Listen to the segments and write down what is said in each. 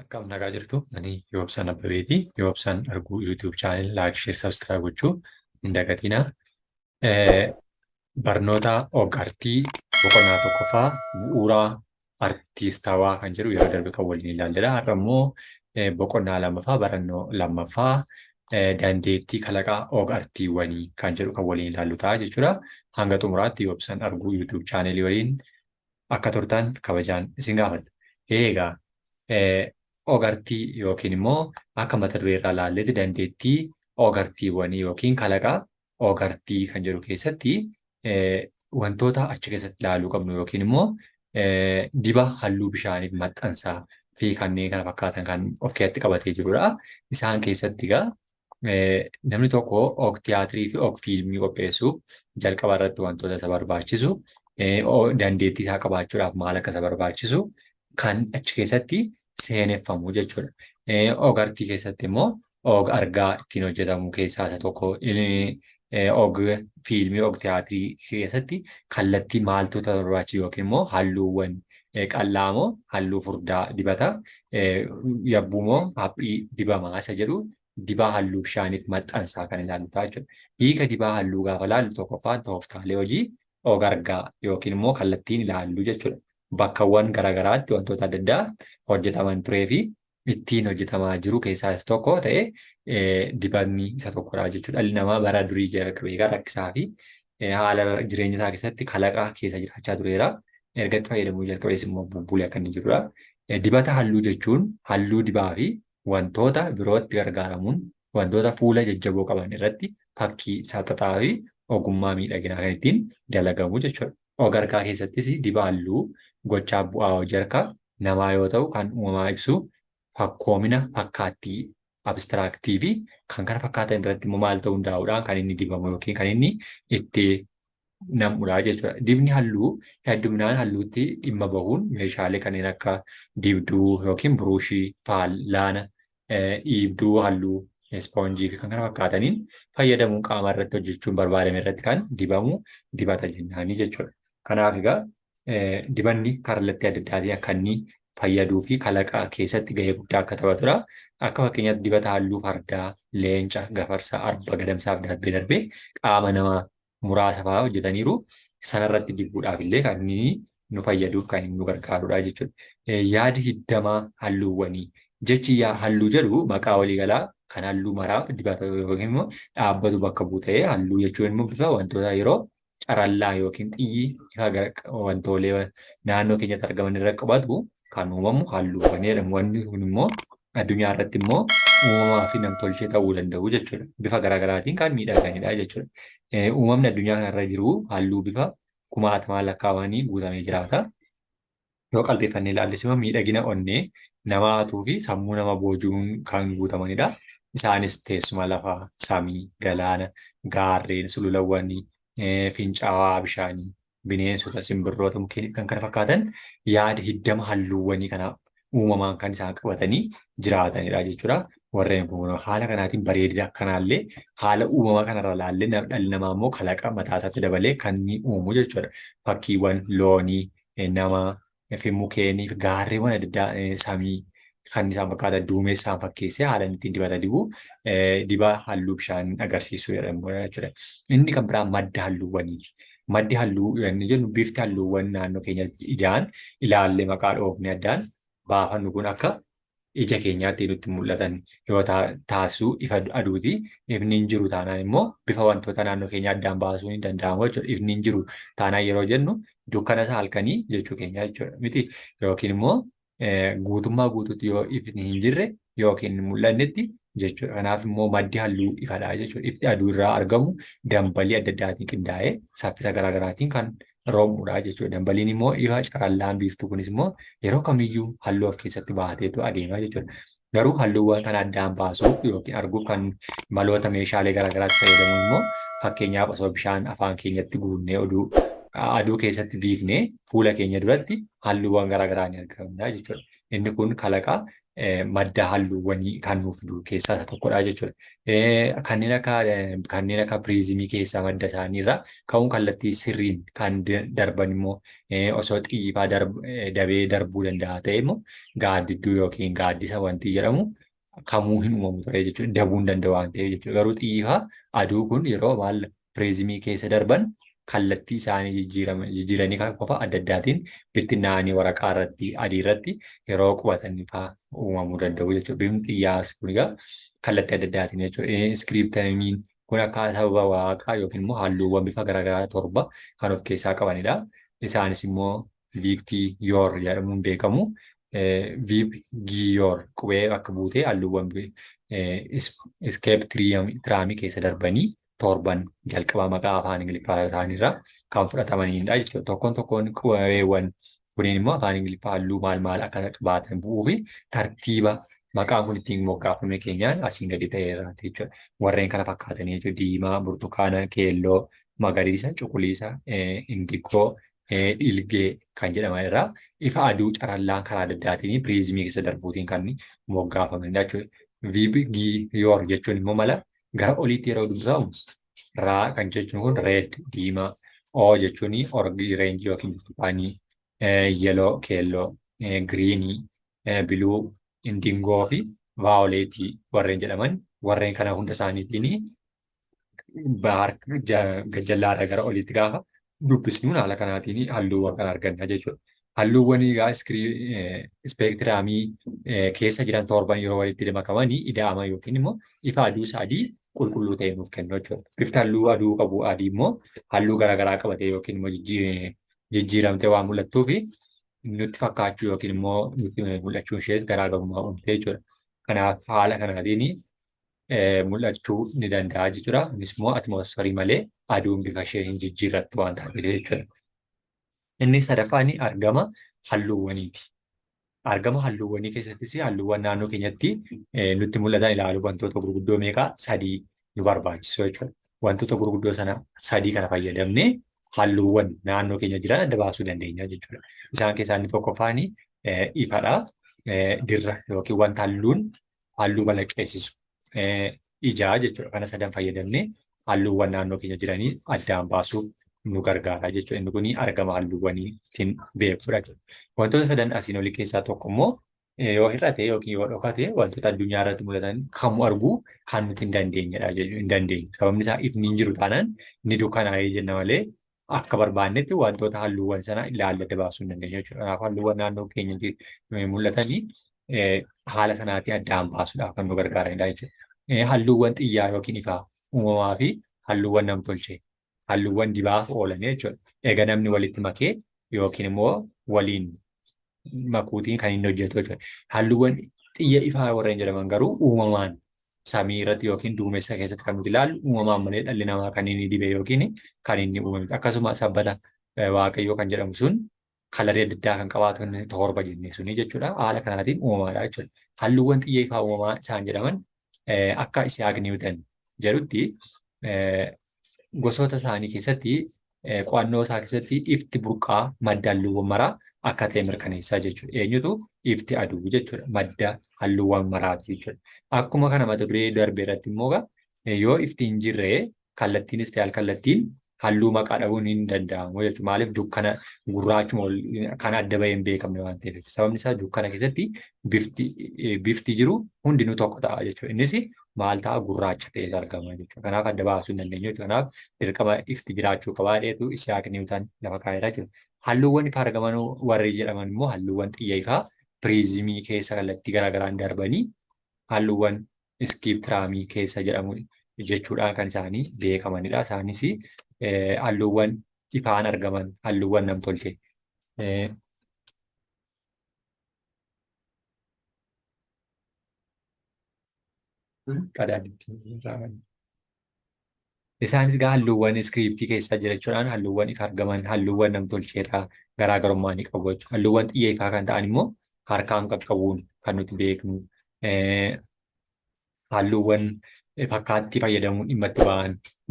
Akkam nagaa jirtu ani Yoobsaan Abbabeeti. Yoobsaan arguu YouTube channel like, share, subscribe gochuu hin dagatinaa. Barnoota og-artii boqonnaa tokkoffaa bu'uuraa artiistawaa kan jedhu yeroo darbe kan waliin ilaalledha. Har'a immoo boqonnaa lammaffaa barannoo lammaffaa dandeettii kalaqaa og-artiiwwanii kan jedhu kan waliin ilaallu ta'a jechuudha. Hanga xumuraatti Yoobsaan arguu YouTube channel waliin akka turtan kabajaan isin gaafadha. Eegaa og-artii yookiin immoo akka mata duree irraa ilaalletti dandeettii og-artiiwwanii yookiin kalaqaa og-artii kan jedhu keessatti wantoota achi keessatti ilaaluu qabnu yookiin immoo diba halluu bishaaniif maxxansaa fi kanneen kana fakkaatan kan of keessatti qabatee jirudha. Isaan keessatti egaa namni tokko og-tiyaatirii fi og-fiilmii qopheessuuf jalqaba irratti wantoota isa barbaachisu dandeettii isaa qabaachuudhaaf maal akka isa barbaachisu kan achi keessatti seeneffamu jechuudha. Og-artii keessatti immoo og-argaa ittiin hojjetamu keessaa isa tokko og-fiilmii, og-tiyaatirii keessatti kallattii maaltoota barbaachisu yookiin immoo halluuwwan qal'aa moo halluu furdaa dibata yabbuu moo haphii dibamaa isa jedhu dibaa halluu bishaaniif maxxansaa kan ilaallu ta'a jechuudha. Hiika dibaa halluu gaafa ilaallu tokkoffaan tooftaalee hojii og-argaa yookiin immoo kallattiin ilaallu jechuudha. Bakkawwan garaagaraatti wantoota adda addaa hojjetaman turee fi ittiin hojjetamaa jiru keessaa isa tokko ta'ee dibanni isa tokkodha jechuudha. Dhalli namaa bara durii jalqabee gara rakkisaa fi haala jireenya isaa keessatti kalaqa keessa jiraachaa tureera. Erga itti fayyadamuu jalqabees immoo bubbulee akka inni jirudha. Dibata halluu jechuun halluu dibaa fi wantoota birootti gargaaramuun wantoota fuula jajjaboo qaban irratti fakkii saxaxaa fi ogummaa miidhaginaa kan ittiin dalagamu jechuudha. Og-argaa keessattis diba halluu gochaa bu'aa hojii harka namaa yoo ta'u kan uumamaa ibsu fakkoomina fakkaattii abstiraaktii fi kan kana fakkaatan irratti immoo maal ta'uu hundaa'uudhaan kan inni dibamu yookiin kan inni itti nam'udha jechuudha. Dibni halluu hedduminaan halluutti dhimma bahuun meeshaalee kanneen akka dibduu yookiin buruushii, faallana, dhiibduu halluu, ispoonjii fi kan kana fakkaataniin fayyadamuun qaama irratti hojjechuun barbaadame irratti kan dibamu dibata jennaanii jechuudha. Kanaaf egaa dibanni kallattii adda addaatiin akka inni fayyaduu fi kalaqa keessatti gahee guddaa akka taphatudha. Akka fakkeenyaatti dibata halluu fardaa, leenca, gafarsaa, arba, gadamsaaf darbee qaama namaa muraasa fa'aa hojjetaniiru sanarratti dibuudhaaf illee kan inni nu fayyaduuf kan inni nu gargaarudha jechuudha. Yaadi hiddamaa halluuwwanii jechi halluu jedhu maqaa waliigalaa kan halluu maraaf dibata yookiin immoo dhaabbatu bakka bu'ee halluu jechuun immoo bifa wantoota yeroo carallaa yookiin xiyyi wantoolee naannoo keenyatti argaman irra qabatu kan uumamu halluuwwan jedhamu. Wanni kun immoo addunyaa irratti immoo uumamaa fi namtolchee ta'uu danda'u jechuudha. Bifa garaagaraatiin kan miidhaganidha jechuudha. Uumamni addunyaa kanarra jiru halluu bifa kumaatamaan lakkaawanii guutamee jiraata. Yoo qalbeeffannee ilaallisima miidhagina onnee nama hatuu fi sammuu nama boojuun kan guutamanidha. Isaanis teessuma lafaa, samii, galaana, gaarreen, sululawwanii, fincaa'aa bishaanii, bineensota, simbirroota, mukkeen kan kana fakkaatan yaada hiddama halluuwwanii kana uumamaan kan isaan qabatanii jiraatanidha jechuudha. Warreen kun haala kanaatiin bareedina akkanaallee haala uumamaa kanarra ilaallee dhalli namaa immoo kalaqa mataa isaatti dabalee kan inni uumu jechuudha. Fakkiiwwan loonii, namaa fi mukkeenii fi gaarreewwan adda addaa samii kan isaan fakkaatan duumessaan fakkeessee haala ittiin dibata dibu dibaa halluu bishaan agarsiisuu jedhamu jechuudha. Inni kan biraa madda halluuwwaniiti. Maddi halluu inni jennu bifti halluuwwan naannoo keenyatti ijaan ilaallee maqaa dhoofne addaan baafannu kun akka ija keenyaatti nutti mul'atan yoo taasisu ifa aduuti. Ifni hin jiru taanaan immoo bifa wantoota naannoo keenya addaan baasuu hin danda'amu jechuudha. Ifni hin jiru taanaan yeroo jennu dukkana isaa halkanii jechuu keenya jechuudha miti yookiin immoo guutummaa guutuutti yoo ifni hin jirre yookiin hin mul'annetti jechuudha. Kanaaf immoo maddi halluu ifadha jechuudha. Ifni aduu irraa argamu dambalii adda addaatiin qindaa'ee saffisa garaagaraatiin kan roobudha jechuudha. Dambaliin immoo ifa carallaan biiftuu kunis immoo yeroo kamiyyuu halluu of keessatti baateetu adeema jechuudha. Garuu halluuwwan kana addaan baasuuf yookiin arguuf kan maloota meeshaalee garaagaraatti fayyadamu immoo fakkeenyaaf osoo bishaan afaan keenyatti guunnee aduu keessatti biifnee fuula keenya duratti halluuwwan garaagaraa ni argamna jechuudha. Inni kun kalaqa madda halluuwwanii kan nuuf fidu keessaa isa tokkodha jechuudha. Kanneen akka piriizimii keessaa madda isaaniirraa ka'uun kallattii sirriin kan darban immoo osoo xiyyiifaa dabee darbuu danda'a ta'e immoo gaaddidduu yookiin gaaddisa wanti jedhamu kamuu hin uumamu ture jechuudha. Dabuu hin danda'u waan ta'eef jechuudha. Garuu xiyyiifaa aduu kun yeroo maal piriizimii keessa darban kallattii isaanii jijjiiranii kan qofa adda addaatiin bittinnaa'anii waraqaa irratti adii irratti yeroo qubatan fa'aa uumamuu danda'u jechuudha. Bifni xiyyaas kun egaa kallattii adda addaatiin jechuudha. Iskiriiptamiin kun akka sababa waaqaa yookiin immoo halluuwwan bifa garaagaraa torba kan of keessaa qabanidha. Isaanis immoo viiktii yoor jedhamuun beekamu. Viib giyoor qubee akka buutee halluuwwan iskeeptiraamii keessa darbanii torban jalqaba maqaa afaan Ingiliffaa isaaniirraa kan fudhatamanidha jechuudha. Tokkoon qubeewwan kunneen immoo afaan Ingiliffaa halluu maal akka qabaatan bu'uu fi tartiiba maqaan kun ittiin moggaafame keenyaan asiin gadi ta'eera jechuudha. Warreen kana fakkaatanii jechuudha. Diimaa, burtukaana, keelloo, magariisa, cuquliisa, indigoo, dhilgee kan jedhaman irraa ifa aduu carallaan karaa adda addaatiin piriizimii keessa darbuutiin kan moggaafamanidha jechuudha. Viibgiyoor jechuun immoo mala gara oliitti yeroo dubbifamu raa kan jechuun kun reed diimaa, oo jechuun oranjii yookiin burtukaanii, yeloo keelloo, giriinii, biluu, indingoo fi vaayoleetii warreen jedhaman warreen kana hunda isaaniitiin jallaarra gara oliitti gaafa dubbisnuun haala kanaatiin halluuwwan kan arganna jechuudha. Halluuwwan egaa ispeektiraamii keessa jiran torban yeroo walitti makamanii ida'ama yookiin immoo ifa aduu adii qulqulluu ta'e nuuf kennu jechuudha. Bifti halluu aduu qabu adii immoo halluu garaagaraa qabatee yookiin immoo jijjiiramtee waan mul'attuu fi nutti fakkaachuu yookiin immoo nutti mul'achuun ishee garaagarummaa uumte jechuudha. Kanaaf haala kanaatiin mul'achuu ni danda'a jechuudha. Innis immoo atmosferii malee aduun bifa ishee hin jijjiirrattu waan taateef jechuudha. Inni sadaffaan argama halluuwwaniiti. Argama halluuwwanii keessattis halluuwwan naannoo keenyatti nutti mul'atan ilaalu wantoota gurguddoo meeqaa sadii nu barbaachisu jechuudha. Wantoota gurguddoo sana sadii kana fayyadamnee halluuwwan naannoo keenya jiran adda baasuu dandeenya jechuudha. Isaan keessaa inni tokkoffaan ifadha. Dirra yookiin wanta halluu balaqqeessisu ijaa jechuudha. Kana sadan fayyadamnee halluuwwan naannoo keenya jiranii addaan baasuuf nu gargaara jechuudha. Inni kun argama halluuwwaniitiin beekudha jechuudha. Wantoota sadan asiin olii keessaa tokko immoo yoo hir'ate yookiin yoo dhokate wantoota addunyaa irratti mul'atan kamuu arguu kan nuti hin dandeenyedha jechuudha. Hin dandeenyu. Sababni isaa ifni hin jiru taanaan ni dukkanaa'ee jenna malee akka barbaannetti wantoota halluuwwan sana ilaallee adda baasuu hin dandeenyu jechuudha. Kanaaf halluuwwan naannoo keenyatti mul'atanii haala sanaatiin addaan baasuudhaaf kan nu gargaaranidha jechuudha. Halluuwwan xiyyaa yookiin ifaa uumamaa fi halluuwwan namtolchee halluuwwan dibaaf oolan jechuudha. Egaa namni walitti makee yookiin immoo waliin makuutiin kan inni hojjetu jechuudha. Halluuwwan xiyya ifaa warreen jedhaman garuu uumamaan samii irratti yookiin duumessa keessatti kan nuti ilaallu uumamaan malee dhalli namaa kan inni dibe yookiin kan inni uumame. Akkasuma sabbata waaqayyoo kan jedhamu sun kalarii adda addaa kan qabaatu torba jennee suni jechuudha. Haala kanaatiin uumamaadha jechuudha. Halluuwwan xiyya ifaa uumamaa isaan jedhaman akka Isaak Niwutan jedhutti gosoota isaanii keessatti qo'annoo isaa keessatti ifti burqaa madda halluuwwan maraa akka ta'e mirkaneessaa jechuudha. Eenyutu ifti aduu jechuudha. Madda halluuwwan maraati jechuudha. Akkuma kana mata duree darbe irratti immoo yoo ifti hin jirre kallattiinis ta'e al-kallattiin halluu maqaa dhabuun hin danda'amu jechuudha. Maaliif dukkana gurraachuma kan adda bahee hin beekamne waan ta'eef. Sababni isaa dukkana keessatti bifti jiru hundinuu tokko ta'a jechuudha. Innis maal ta'a gurraacha ta'ee argama jechuudha. Kanaaf adda baasuu hin dandeenyu jechuudha. Kanaaf dirqama ifti jiraachuu qabaa dheetu Isaak Niwutan lafa kaa'eera jechuudha. Halluuwwan ifaa argaman warri jedhaman immoo halluuwwan xiyya ifaa piriizimii keessa kallattii garaagaraan darbanii halluuwwan iskiriiptiraamii keessa jedhamu jechuudhaan kan isaanii beekamanidha. Isaanis halluuwwan ifaan argaman halluuwwan namtolchee. Isaanis egaa halluuwwan iskiriiptii keessa jirachuudhaan halluuwwan ifa argaman halluuwwan namtolcheerraa garaagarummaa ni qabu jechuudha. Halluuwwan xiyya ifaa kan ta'an immoo harkaan qaqqabuun kan nuti beeknu halluuwwan fakkaattii fayyadamuun dhimma itti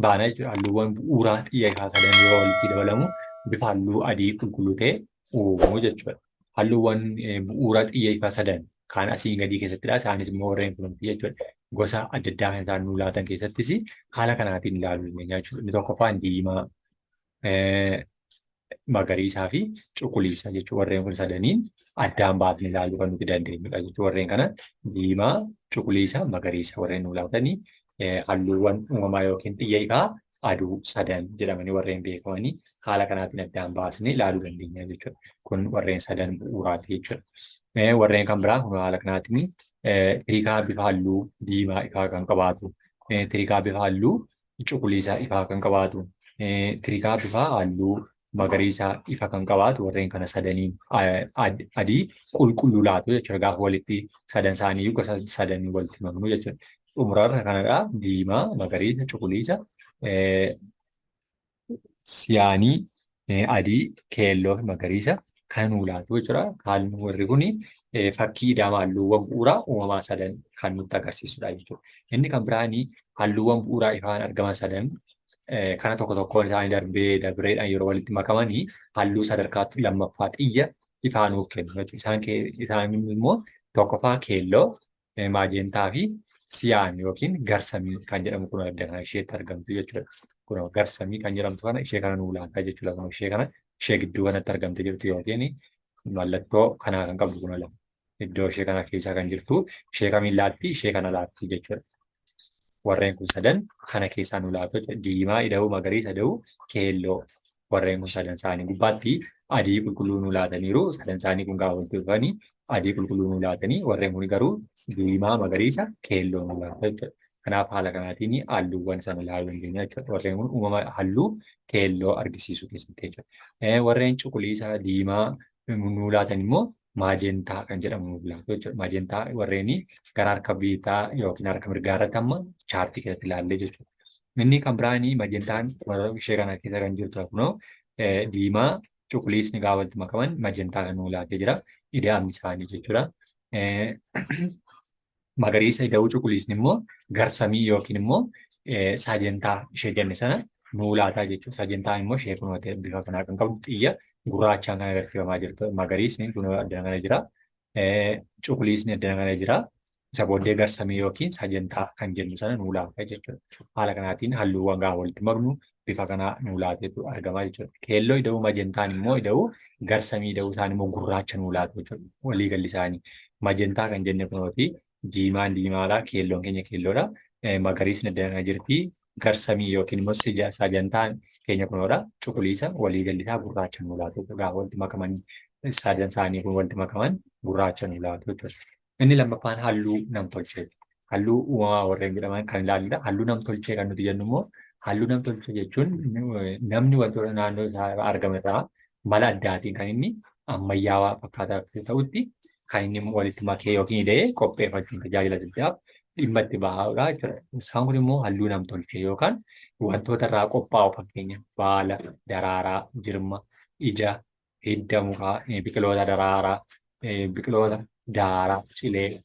baana jechuudha. Halluuwwan bu'uuraa xiyya ifaa sadan yeroo walitti dabalamu bifa halluu adii qulqulluu ta'e uumu jechuudha. Halluuwwan bu'uuraa xiyya ifaa sadan kaan asii gadii keessattidha. Isaanis immoo warreen kunuunti jechuudha. Gosa adda addaa kan isaan nuu laatan keessattis haala kanaatiin ilaaluu dandeenya jechuudha. Inni tokkoffaan diimaa, magariisaa fi cuquliisa jechuudha. Warreen kun sadaniin addaan baasnee ilaaluu kan nuti dandeenyudha jechuudha. Warreen kana diimaa, cuquliisa, magariisa warreen nuu laatanii halluuwwan uumamaa yookiin xiyya ifaa aduu sadan jedhamanii warreen beekamanii haala kanaatiin addaan baasnee ilaaluu dandeenya jechuudha. Kun warreen sadan bu'uuraati jechuudha. Warreen kan biraa kun haala kanaatiin tirikaa bifa halluu diimaa ifaa kan qabaatu, tirikaa bifa halluu cuquliisa ifaa kan qabaatu, tirikaa bifa halluu magariisa ifa kan qabaatu warreen kana sadaniin adii qulqulluu laatu jechuudha. Gaafa walitti sadan isaanii gosa sadanii walitti maknu jechuudha. Xumurarra kanadhaa diimaa, magariisa, cuquliisa, siyaanii, adii, keelloo fi magariisa kan nuu laatu jechuudha. Haalli warri kun fakkii ida'ama halluuwwan bu'uuraa uumamaa sadan kan nutti agarsiisudha jechuudha. Inni kan biraanii halluuwwan bu'uuraa ifaan argaman sadan kana tokko tokkoon isaanii darbeedhaan yeroo walitti makamanii halluu sadarkaa lammaffaa xiyya ifaa nuuf kennu jechuudha. Isaan immoo tokkoffaa keelloo, maajentaa fi siyaan yookiin garsamii kan jedhamu kun adda kana isheetti argamtu jechuudha. Kun garsamii kan jedhamtu kana ishee kana nuu laata jechuudha. Kun ishee kana ishee gidduu kanatti argamte jirtu yookiin mallattoo kanaa kan qabdu kun lama. Iddoo ishee kana keessa kan jirtu ishee kamiin laatti ishee kana laatti jechuudha. Warreen kun sadan kana keessaa nuu laatu diimaa ida'uu, magariisa ida'uu, keelloo warreen kun sadan isaanii gubbaatti adii qulqulluu nuu laataniiru. Sadan isaanii kun gaafa walitti dhufanii adii qulqulluu nuu laatanii warreen kun garuu diimaa, magariisa, keelloo nuu laatu jechuudha. Kanaaf haala kanaatiin halluuwwan sana ilaaluu dandeenya jechuudha. Warreen kun uumama halluu keelloo argisiisuu keessatti jechuudha. Warreen cuquliisa, diimaa nuu laatan immoo maajentaa kan jedhamu nuu laatu jechuudha. Maajentaa warreen gara harka bitaa yookiin harka mirgaa irratti amma chaartii keessatti ilaallee jechuudha. Inni kan biraanii maajentaan ishee kana keessa kan jirtu kunoo diimaa, cuquliisni gaafa walitti makaman maajentaa kan nuu laatee jira. Ida'amni isaanii jechuudha. Magariisa ida'uu cuquliisni immoo garsamii yookiin immoo saajentaa ishee jenne sana nuu laataa jechuudha. Saajentaan immoo ishee kunuunte bifa kanaa kan qabdu xiyya gurraachaan kan agarsiifamaa jirtu. Magariisni kun addana kana jira. Cuquliisni addana kana jira. Isa booddee garsamii yookiin saajentaa kan jennu sana nuu laata jechuudha. Haala kanaatiin halluuwwan gaafa walitti maknu bifa kanaa nuu laateetu argamaa jechuudha. Keelloo ida'uu majentaan immoo ida'uu garsamii ida'uu isaanii immoo gurraacha nuu laatu jechuudha. Walii galli isaanii. Majentaa kan jenne kunooti diimaan diimaadha, keelloon keenya keelloodha. Magariisni addana kana jirti. Garsamii yookiin immoo saajentaan keenya kunoodha. Cuquliisa walii galli isaa gurraacha nuu laatu gaafa walitti makamanii sadan isaanii kun walitti makaman gurraacha nuu laatu jechuudha. Inni lammaffaan halluu namtolcheeti. Halluu uumamaa warreen jedhaman kan ilaalludha. Halluu namtolchee kan nuti jennu immoo halluu namtolchee jechuun namni wantoota naannoo isaa argame irraa mala addaatiin kan inni ammayyaawaa fakkaataa ta'utti kan inni walitti makee yookiin hidhee qopheeffachuun tajaajila addaaf dhimma itti bahaadha jechuudha. Isaan kun immoo halluu namtolchee yookaan wantoota irraa qophaa'u fakkeenya baala, daraaraa, jirma, ija, hidda mukaa, biqiloota daraaraa, biqiloota daaraa, cilee,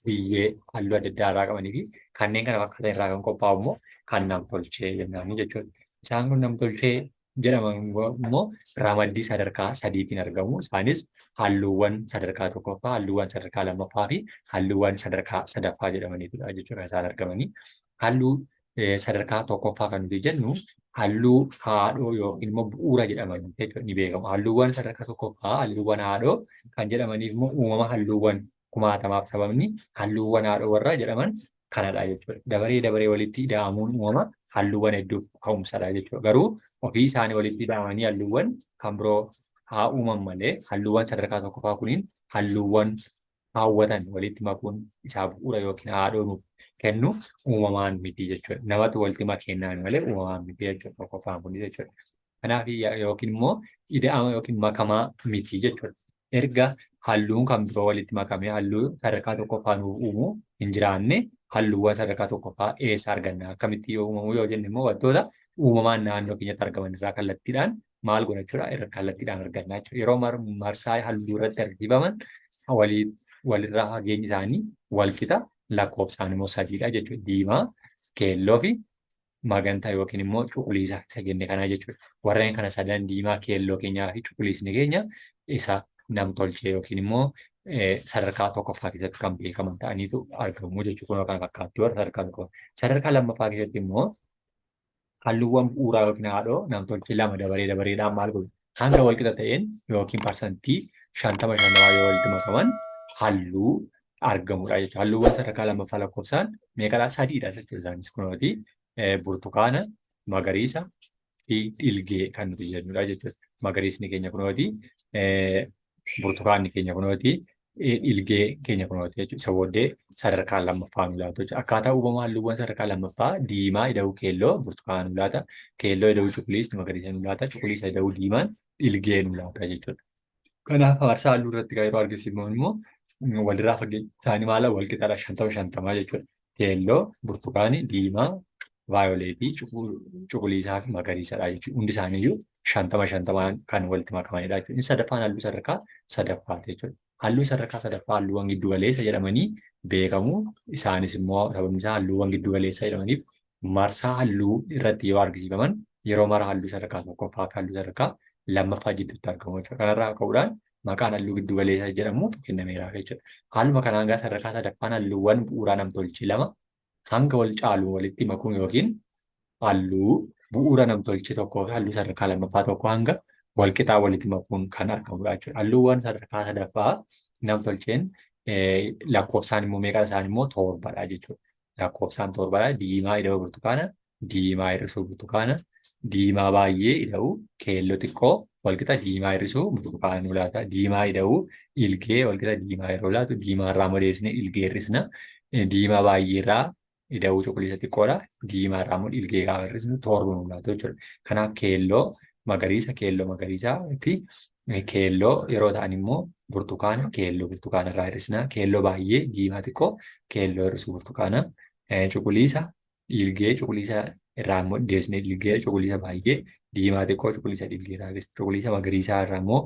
biyyee halluu adda addaa irraa qabanii fi kanneen kana fakkaatan irraa kan qophaa'u immoo kan namtolchee jennaan jechuudha. Isaan kun namtolchee jedhaman immoo ramaddii sadarkaa sadiitiin argamu. Isaanis halluuwwan sadarkaa tokkoffaa, halluuwwan sadarkaa lammaffaa fi halluuwwan sadarkaa sadaffaa jedhamaniitudha jechuudha isaan argamanii. Halluu sadarkaa tokkoffaa kan nuti jennu halluu haadhoo yookiin immoo bu'uura jedhaman jechuudha ni beekamu. Halluuwwan sadarkaa tokkoffaa, halluuwwan haadhoo kan jedhamaniif immoo uumama halluuwwan kumaatamaaf sababni halluuwwan haadhoo warra jedhaman kanadha jechuudha. Dabaree dabaree walitti ida'amuun uumama halluuwwan hedduuf ka'umsadha jechuudha. Garuu ofii isaanii walitti ida'amanii halluuwwan kan biroo haa uuman malee halluuwwan sadarkaa tokkoffaa kuniin halluuwwan hawwatan walitti makuun isaa bu'uura yookiin haadhoo nuuf kennu uumamaan miti jechuudha. Namatu walitti makennaan malee uumamaan miti jechuudha tokkoffaan kun jechuudha. Kanaaf yookiin immoo ida'ama yookiin makamaa miti jechuudha. Erga halluun kan biroo walitti makamee halluu sadarkaa tokkoffaa nuuf uumuu hin jiraanne halluuwwan sadarkaa tokkoffaa eessa arganna? Akkamitti yoo uumamu yoo jenne immoo wantoota uumamaan naannoo keenyatti argaman irraa kallattiidhaan maal godhachuudha? Irra kallattiidhaan argannaa jechuudha. Yeroo marsaa halluu irratti argifaman walirraa fageenyi isaanii wal qixa lakkoofsaan immoo sadiidha jechuudha. Diimaa, keelloo fi magantaa yookiin immoo cuquliisa isa jenne kanaa jechuudha. Warreen kana sadan diimaa, keelloo keenyaa fi cuquliisni keenya isa namtolchee yookiin immoo sadarkaa tokkoffaa keessatti kan beekaman ta'aniitu argamu jechuudha. Kun kan fakkaattu warra sadarkaa tokkoffaa. Sadarkaa lammaffaa keessatti immoo halluuwwan bu'uuraa yookiin haadhoo namtolchee lama dabareedhaan maal godhu hanga walqixa ta'een yookiin parsantii 50 yoo walitti makaman halluu argamudha jechuudha. Halluuwwan sadarkaa lammaffaa lakkoofsaan meeqadhaa? Sadiidha jechuudha. Isaanis kunooti burtukaana, magariisa fi dhilgee kan nuti jennudha jechuudha. Magariisni keenya kunooti burtukaanni keenya kunooti dhilgee keenya kunooti jechuudha. Isa booddee sadarkaa lammaffaa nu laatu jechuudha. Akkaataa uumama halluuwwan sadarkaa lammaffaa diimaa, ida'uu keelloo, burtukaana nu laata. Keelloo, ida'uu cuquliisni, magariisa nu laata. Cuquliisa, ida'uu diimaan dhilgee nu laata jechuudha. Kanaaf aarsaa halluu irratti yeroo argisiifnu immoo walirraa fageenya isaanii maala walqixaadha 50 jechuudha. Keelloo, burtukaani, diimaa, vaayoleetii, cuquliisaa fi magariisadha jechuudha. Hundi isaaniiyyuu 50 kan walitti makamanidha jechuudha. Inni sadaffaan halluu sadarkaa sadaffaati jechuudha. Halluu sadarkaa sadaffaa halluuwwan giddu galeessa jedhamanii beekamu. Isaanis immoo sababni isaa halluuwwan giddu galeessa jedhamaniif marsaa halluu irratti yoo argisiifaman yeroo mara halluu sadarkaa tokkoffaa fi halluu sadarkaa lammaffaa jidduutti argamu jechuudha. Kanarraa ka'uudhaan maqaan halluu giddu galeessaa jedhamu kennameera jechuudha. Haaluma kanaan gara sadarkaa sadaffaan halluuwwan bu'uuraa namtolchee lama hanga wal caalu walitti makuun yookiin halluu bu'uura namtolchee tokkoo fi halluu sadarkaa lammaffaa tokko hanga walqixaa walitti makuun kan argamudha jechuudha. Halluuwwan sadarkaa sadaffaa namtolcheen lakkoofsaan immoo meeqaan isaanii immoo torbadha jechuudha. Lakkoofsaan torbadha. Diimaa, ida'uu burtukaana, diimaa hir'isuu burtukaana, diimaa baay'ee ida'uu keelloo xiqqoo walqixa diimaa hir'isuu burtukaana nu laata. Diimaa ida'uu ilgee walqixa diimaa yeroo laatu diimaa irraa madeessine ilgee hir'isna. Diimaa baay'ee irraa ida'uu cuquliisa xiqqoodha. Diimaa irraa immoo ilgee gaafa hir'isnu torba nu laatu jechuudha. Kanaaf keelloo magariisaa fi keelloo yeroo ta'an immoo burtukaana irraa hir'isna. Keelloo baay'ee diimaa xiqqoo keelloo hir'isuu burtukaana. Cuquliisa ilgee cuquliisa irraa immoo deessine ilgee cuquliisa baay'ee diimaa xiqqoo cuquliisa ilgee irraa hir'isna. Cuquliisa magariisaa irraa immoo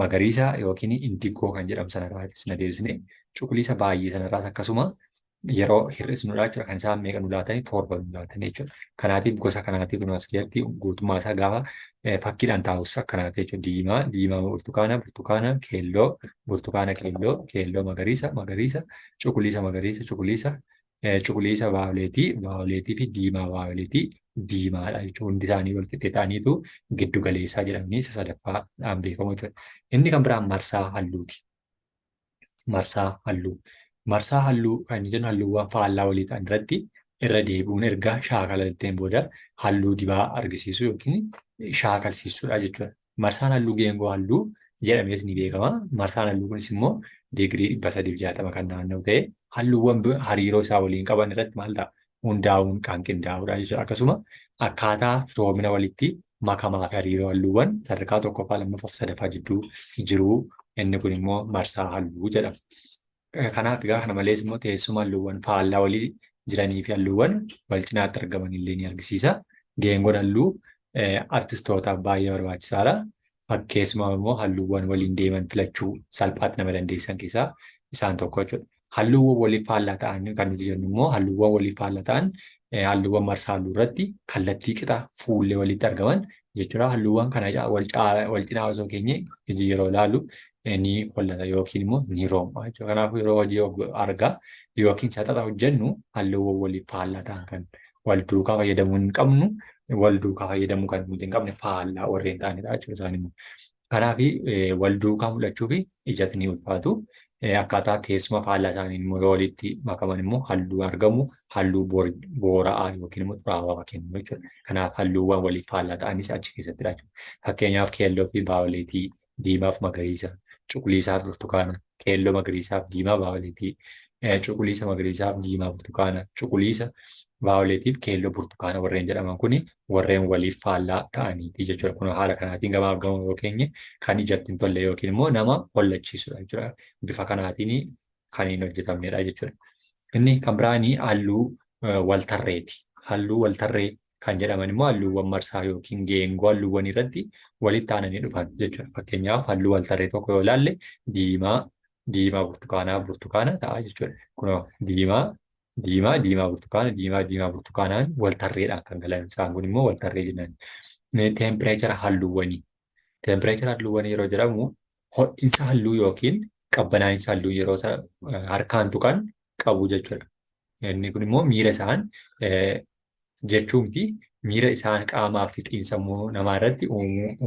magariisa yookiin indigoo kan jedhamu sanarraa hir'isna deebisne. Cuquliisa baay'ee sanarraas akkasuma yeroo hir'isnudha jechuudha. Kan isaan meeqa nu laatanii torba nu laatanii jechuudha. Kanaatiif gosa kanaatiif nu as keessatti guutummaa isaa gaafa fakkiidhaan taa'us akkanaati jechuudha. Diimaa burtukaana, keelloo, keelloo magariisa, cuquliisa vaayoleetii fi diimaa vaayoleetii diimaadha jechuudha. Hundi isaanii wal qixxee ta'aniitu giddu galeessaa jedhamanii isa sadaffaadhaan beekamu jechuudha. Inni kan biraan marsaa halluuti. Marsaa halluu kan jennu halluuwwan faallaa walii ta'an irratti irra deebi'uun erga shaakalteen booda halluu dibaa argisiisuu yookiin shaakalsiisuudha jechuudha. Marsaan halluu geengoo halluu jedhamees ni beekama. Marsaan halluu kunis immoo digirii 360 kan naanna'u ta'ee halluuwwan hariiroo isaa waliin qaban irratti maal ta'a? Hundaa'uun kan qindaa'udha jechuudha. Akkasuma akkaataa firoomina walitti makamaa fi hariiroo halluuwwan sadarkaa tokkoffaa lammaffaa fi sadaffaa jidduu jiru. Inni kun immoo marsaa halluu jedhama. Kanaaf egaa kana malees immoo teessuma halluuwwan faallaa walii jiranii fi halluuwwan wal cinaatti argaman illee ni argisiisa. Geengoon halluu artistootaaf baay'ee barbaachisaadha. Fakkeessuma immoo halluuwwan waliin deeman filachuu salphaatti nama dandeessan keessaa isaan tokko jechuudha. Halluuwwan waliif faallaa ta'an kan nuti jennu immoo halluuwwan waliif faallaa ta'an halluuwwan marsaa halluu irratti kallattii qixa fuullee walitti argaman jechuudha. Halluuwwan kana wal cinaa osoo keenye iji yeroo ilaalu ni hollata yookiin immoo ni rooma jechuudha. Kanaafuu yeroo hojii argaa yookiin saxaxa hojjennu halluuwwan waliif faallaa ta'an kan wal duukaa fayyadamuu hin qabnu wal duukaa fayyadamuu kan nuti hin qabne faallaa warreen ta'anidha jechuudha isaan immoo. Kanaaf wal duukaa mul'achuu fi ijatti ni ulfaatu. Akkaataa teessuma faallaa isaanii immoo yoo walitti makaman immoo halluu argamu halluu boora'aa yookiin immoo xuraawaa kennu jechuudha. Kanaaf halluuwwan waliif faallaa ta'anis achi keessattidha jechuudha. Fakkeenyaaf keelloo fi vaayoleetii, diimaa fi magariisa, cuquliisaa fi burtukaana, keelloo magariisaa fi diimaa vaayoleetii, cuquliisa magariisaa fi diimaa burtukaana, cuquliisa vaayoleetiif keelloo burtukaana warreen jedhaman kuni warreen waliif faallaa ta'aniiti jechuudha. Kun haala kanaatiin gabaaf gamoo yoo keenye kan ijatti hin tolle yookiin immoo nama hollachiisudha jechuudha. Bifa kanaatiin kan hin hojjetamnedha jechuudha. Inni kan biraanii halluu waltarreeti. Halluu waltarree kan jedhaman immoo halluuwwan marsaa yookiin geengoo halluuwwan irratti walitti aananii dhufan jechuudha. Fakkeenyaaf halluu waltarree tokko yoo ilaalle diimaa burtukaana ta'a jechuudha. Kunoo diimaa burtukaanaan waltarreedhaan kan galan isaan kun immoo waltarree jennaan. Teempireechara halluuwwanii yeroo jedhamu ho'insa halluu yookiin qabbanaa'insa halluu yeroo harkaan tuqan qabu jechuudha. Inni kun immoo miira isaan jechuu miti miira isaan qaamaa fi xiinsammuu namaa irratti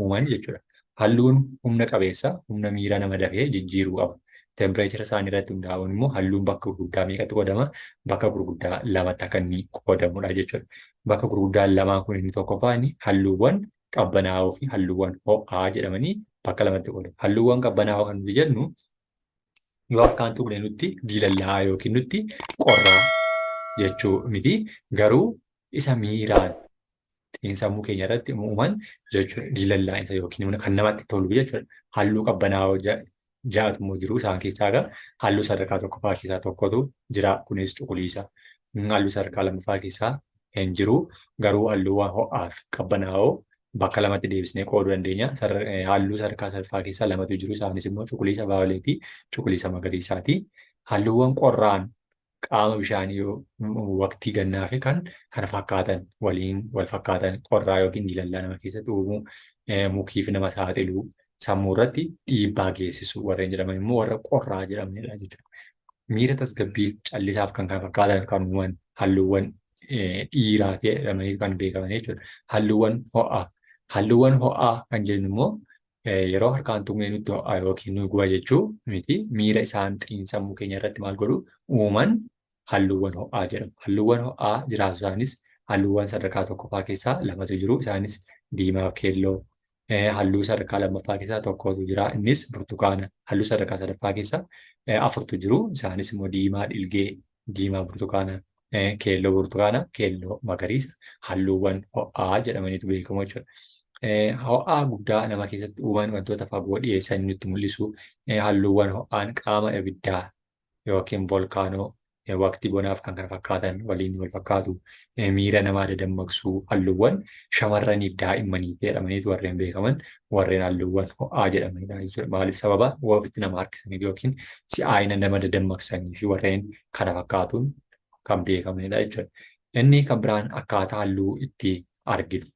uuman jechuudha. Halluun humna qabeessa, humna miira nama dafee jijjiiruu qaba. Tempireechara isaanii irratti hundaa'uun immoo halluun bakka gurguddaa meeqatti qoodama? Bakka gurguddaa lamatti akka inni qoodamudha jechuudha. Bakka gurguddaan lamaan kun inni tokkoffaan halluuwwan qabbanaa'oo fi halluuwwan ho'aa jedhamanii bakka lamatti qoodamu. Halluuwwan qabbanaa'oo kan nuti jennu yoo harkaan tuqne nutti diilallaa'aa yookiin nutti qorraa jechuu miti. Garuu isa miiraan xiinsammuu keenya irratti uuman jechuudha. Diilallaa'insa yookiin kan namatti tolu jechuudha. Halluu qabbanaa'oo ja'atu immoo jiru isaan keessaa egaa halluu sadarkaa tokkoffaa keessaa tokkotu jira. Kunis cuquliisa. Halluu sadarkaa lammaffaa keessaa hin jiru. Garuu halluuwwan ho'aa fi qabbanaa'oo bakka lamatti deebisnee qooduu dandeenya. Halluu sadarkaa sadaffaa keessaa lamatu jiru. Isaanis immoo cuquliisa vaayoleetii, cuquliisa magariisaati. Halluuwwan qorraan qaama bishaanii waqtii gannaa fi kan kana fakkaatan waliin wal fakkaatan qorraa yookiin diilallaa nama keessatti uumuu mukiif nama saaxiluu sammuu irratti dhiibbaa geessisu warreen jedhaman immoo warra qorraa jedhamanidha jechuudha. Miira tasgabbii callisaaf kan kana fakkaatan kan uuman halluuwwan dhiiraa jedhamanii kan beekaman jechuudha. Halluuwwan ho'aa kan jennu immoo yeroo harkaan tuqnee nutti ho'aa yookiin nu guba jechuu miti miira isaan xiinsammuu keenya irratti maal godhu uuman halluuwwan ho'aa jedhamu. Halluuwwan ho'aa jiraatu isaanis halluuwwan sadarkaa tokkoffaa keessaa lamatu jiru. Isaanis diimaa fi keelloo. Halluu sadarkaa lammaffaa keessaa tokkotu jira. Innis burtukaana. Halluu sadarkaa sadaffaa keessaa afurtu jiru. Isaanis immoo diimaa dhilgee, diimaa burtukaana, keelloo burtukaana, keelloo magariisa. Halluuwwan ho'aa jedhamaniitu beekamu jechuudha. Ho'aa guddaa nama keessatti uuman wantoota fagoo dhiyeessanii nutti mul'isu. Halluuwwan ho'aan qaama ibiddaa yookiin volkaanoo waqtii bonaaf kan kana fakkaatan waliin wal fakkaatu miira namaa dadammaqsuu halluuwwan shamarraniif daa'immaniif jedhamaniitu warreen beekaman warreen halluuwwan ho'aa jedhamanidha jechuudha. Maaliif sababa ofitti nama harkisaniif yookiin si'aayina nama dadammaqsanii fi warreen kana fakkaatuun kan beekamanidha jechuudha. Inni kan biraan akkaataa halluu itti arginu.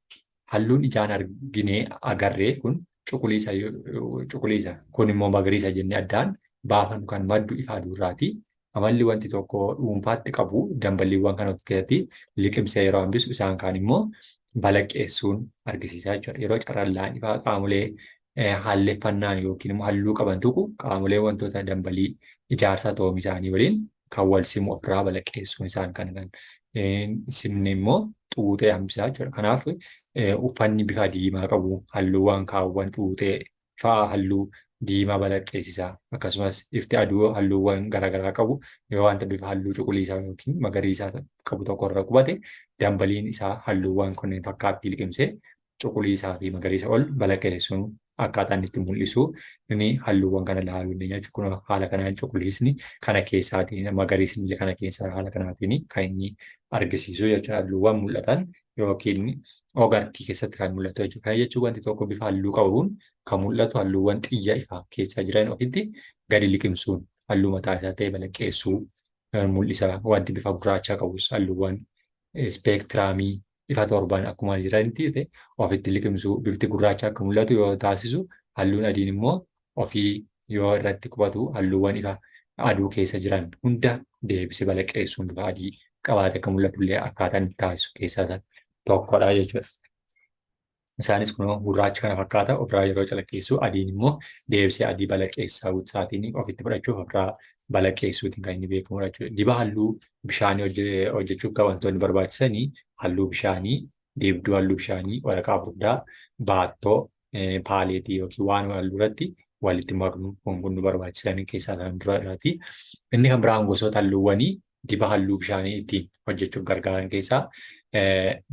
Halluun ijaan arginee agarree kun cuquliisa kun immoo magariisa jennee addaan baafan kan maddu ifa aduurraati. Amalli wanti tokko dhuunfaatti qabu damballiiwwan kan of keessatti liqimsee yeroo hambisu isaan kaan immoo balaqqeessuun argisiisaa jechuudha. Yeroo carrallaan ifaa qaamolee halleffannaan yookiin immoo halluu qaban tuqu qaamolee wantoota damballii ijaarsa toomii isaanii waliin kan wal simu ofirraa balaqqeessuun isaan kan simne immoo xuuxee hambisaa jechuudha. Kanaaf uffanni bifa diimaa qabu halluuwwan kaawwan xuuxee fa'aa halluu diimaa balaqqeessisaa akkasumas ifti aduu halluuwwan garaagaraa qabu yoo wanta bifa halluu cuquliisaa yookiin magariisaa qabu tokko irra qubate dambaliin isaa halluuwwan kunneen fakkaattii liqimsee cuquliisaa fi magariisa ol balaqqeessuun akkaataan itti mul'isu inni halluuwwan kana ilaaluu dandeenya jechuudha. Haala kanaan cuquliisni kana keessaatiin magariisni kana keessaa haala kanaatiin kan inni argisiisu jechuudha. Halluuwwan mul'atan yookiin ogartii keessatti kan mul'atu jechuudha. Kana jechuun wanti tokko bifa halluu qabuun kan mul'atu halluuwwan xiyya ifaa keessa jiran ofitti gadi liqimsuun halluu mataa isaa ta'e balaqqeessuu mul'isa. Wanti bifa gurraacha qabus halluuwwan ispeektiraamii ifa torban akkuma jiranitti ofitti liqimsuu bifti gurraacha akka mul'atu yoo taasisu halluun adiin immoo ofii yoo irratti qubatu halluuwwan ifa aduu keessa jiran hunda deebisee balaqqeessuun bifa adii qabaate akka mul'atu illee akkaataan taasisu keessaa tokkodha jechuudha. Isaanis kun gurraacha kana fakkaata ofirraa yeroo calaqqeessu adiin immoo deebisee adii balaqqeessaa isaatiin ofitti fudhachuuf ofirraa balaqqeessuutiin kan inni beekamu jechuudha. Diba halluu bishaanii hojjechuuf kan wantoonni barbaachisanii halluu bishaanii, deebduu halluu bishaanii, waraqaa furdaa, baattoo, paaleetii yookiin waan halluu irratti walitti maknu kun nu barbaachisan keessaa kan duraati. Inni kan biraan gosoota halluuwwanii diba halluu bishaanii ittiin hojjechuuf gargaaran keessaa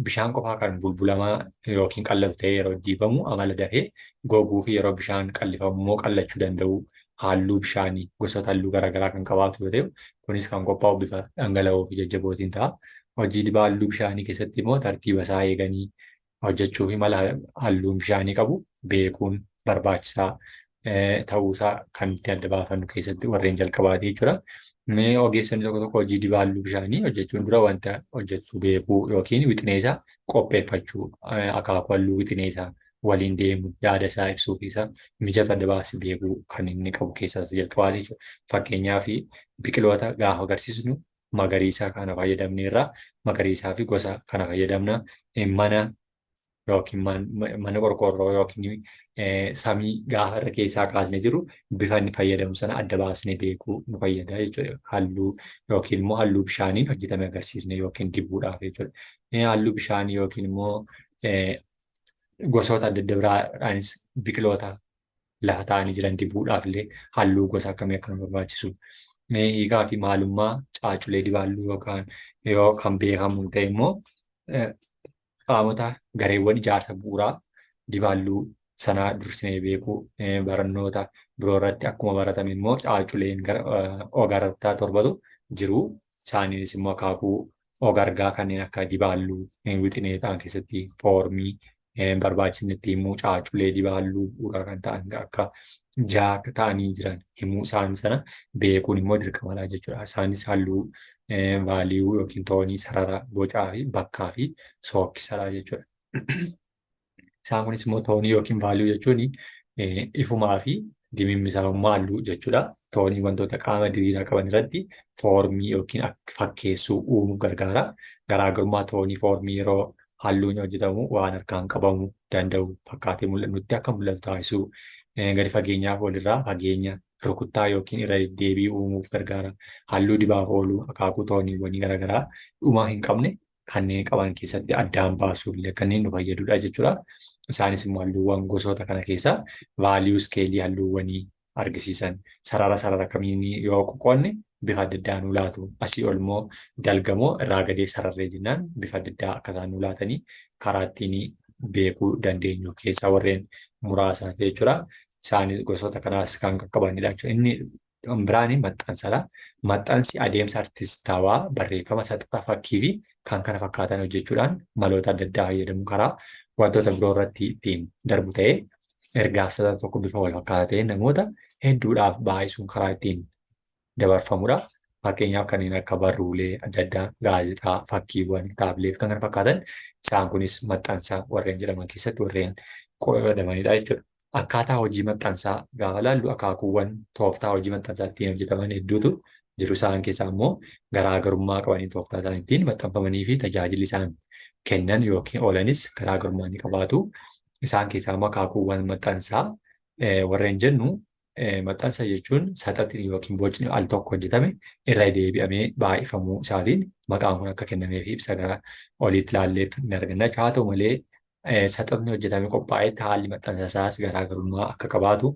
bishaan qofaa kan bulbulamaa yookiin qallatu ta'ee yeroo dibamu amala dafee goguu fi yeroo bishaan qallifamu immoo qallachuu danda'u halluu bishaanii gosoota halluu garaagaraa kan qabaatu yoo ta'u kunis kan qophaa'u bifa dhangala'oo fi jajjabootiin ta'a. Hojii dibaa halluu bishaanii keessatti immoo tartiiba isaa eeganii hojjechuu fi mala halluun bishaanii qabu beekuun barbaachisaa ta'uusaa kan itti adda baafannu keessatti warreen jalqabaati jechuudha. Ogeessonni tokko tokko hojii dibaa halluu bishaanii hojjechuun dura wanta hojjechuu beekuu yookiin wixinee isaa qopheeffachuu akaakuu halluu wixinee isaa waliin deemu yaada isaa ibsuu fi isa mijatu adda baasee beekuu kan inni qabu keessaa jalqabaa jechuudha. Fakkeenyaaf biqiloota gaafa agarsiisnu magariisa kana fayyadamneerra magariisaa fi gosa kana fayyadamna. Mana yookiin mana qorqoorroo yookiin samii gaafa irra keessaa kaasnee jiru bifa inni fayyadamu sana adda baasnee beekuu nu fayyada jechuudha. Halluu yookiin immoo halluu bishaaniin hojjetame agarsiisne yookiin dibuudhaaf jechuudha. Halluu bishaanii yookiin immoo gosoota adda adda biraadhaanis biqiloota lafa taa'anii jiran dibuudhaaf illee halluu gosa akkamii akka nu barbaachisu. Hiikaa fi maalummaa caaculee dibaalluu yookaan yoo kan beekamu ta'e immoo qaamota gareewwan ijaarsa bu'uuraa dibaalluu sanaa dursinee beekuu barannoota biroo irratti akkuma baratame immoo caaculeen ogartaa torbatu jiru. Isaaniinis immoo akaakuu ogargaa kanneen akka dibaalluu wixinee ta'an keessatti foormii barbaachisnetti immoo caaculee dibaalluu bu'uuraa kan ta'an akka ja'a ta'anii jiran himuu isaanii sana beekuun immoo dirqamadha jechuudha. Isaanis halluu vaaliyuu yookiin toonii sarara bocaa fi bakkaa fi sookkisadha jechuudha. Isaan kunis immoo toonii yookiin vaaliyuu jechuun ifumaa fi dimimmisaa'ummaa halluu jechuudha. Toonii wantoota qaama diriiraa qaban irratti foormii yookiin fakkeessuu uumuu gargaara. Garaagarummaa toonii foormii yeroo halluun hojjetamu waan harkaan qabamuu danda'u fakkaatee nutti akka mul'atu taasisuu gadi fageenyaaf walirraa fageenya rukuttaa yookiin irra deddeebi'uu uumuuf gargaara. Halluu dibaaf oolu akaakuu tooniiwwanii garaagaraa dhumaa hin qabne kanneen qaban keessatti addaan baasuuf illee kanneen nu fayyadudha jechuudha. Isaanis immoo halluuwwan gosoota kana keessaa vaaliyuu iskeelii halluuwwanii argisiisan sarara kamiin yoo qoqqoodne bifa adda addaa nu laatu. Asii ol immoo dalgamoo irraa gadee sararree jennaan bifa adda addaa akka isaan nu laatanii karaa ittiin beekuu dandeenyu keessaa warreen muraasaati jechuudha. Isaanis gosoota kanaas kan qaqqabanidha jechuudha. Inni biraan maxxansadha. Maxxansi adeemsa artistaawaa barreeffama salphaa fakkii fi kan kana fakkaatan hojjechuudhaan maloota adda addaa fayyadamu karaa wantoota biroo irratti ittiin darbu ta'ee ergaa tokko bifa wal fakkaataa ta'een namoota hedduudhaaf baay'isuun karaa ittiin dabarfamudha. Fakkeenyaaf kanneen akka barruulee adda addaa, gaazexaa, fakkiiwwan, kitaabilee fi kan kana fakkaatan isaan kunis maxxansa warreen jedhaman keessatti warreen qoodamanidha jechuudha. Akkaataa hojii maxxansaa gaafa ilaallu akaakuuwwan tooftaa hojii maxxansaa ittiin hojjetaman hedduutu jiru. Isaan keessaa immoo garaagarummaa qabanii tooftaa isaan ittiin maxxanfamanii fi tajaajilli isaan kennan yookiin oolanis garaagarummaa ni qabaatu. Isaan keessaa immoo akaakuuwwan maxxansaa warreen jennu maxxansa jechuun saxaxni yookiin bocni al tokko hojjetame irra deebi'amee baay'ifamuu isaatiin maqaan kun akka kennameef ibsa gara oliitti ilaalleef ni arganna. Haa ta'u malee saxaxni hojjetamee qophaa'etti haalli maxxansa isaas garaagarummaa akka qabaatu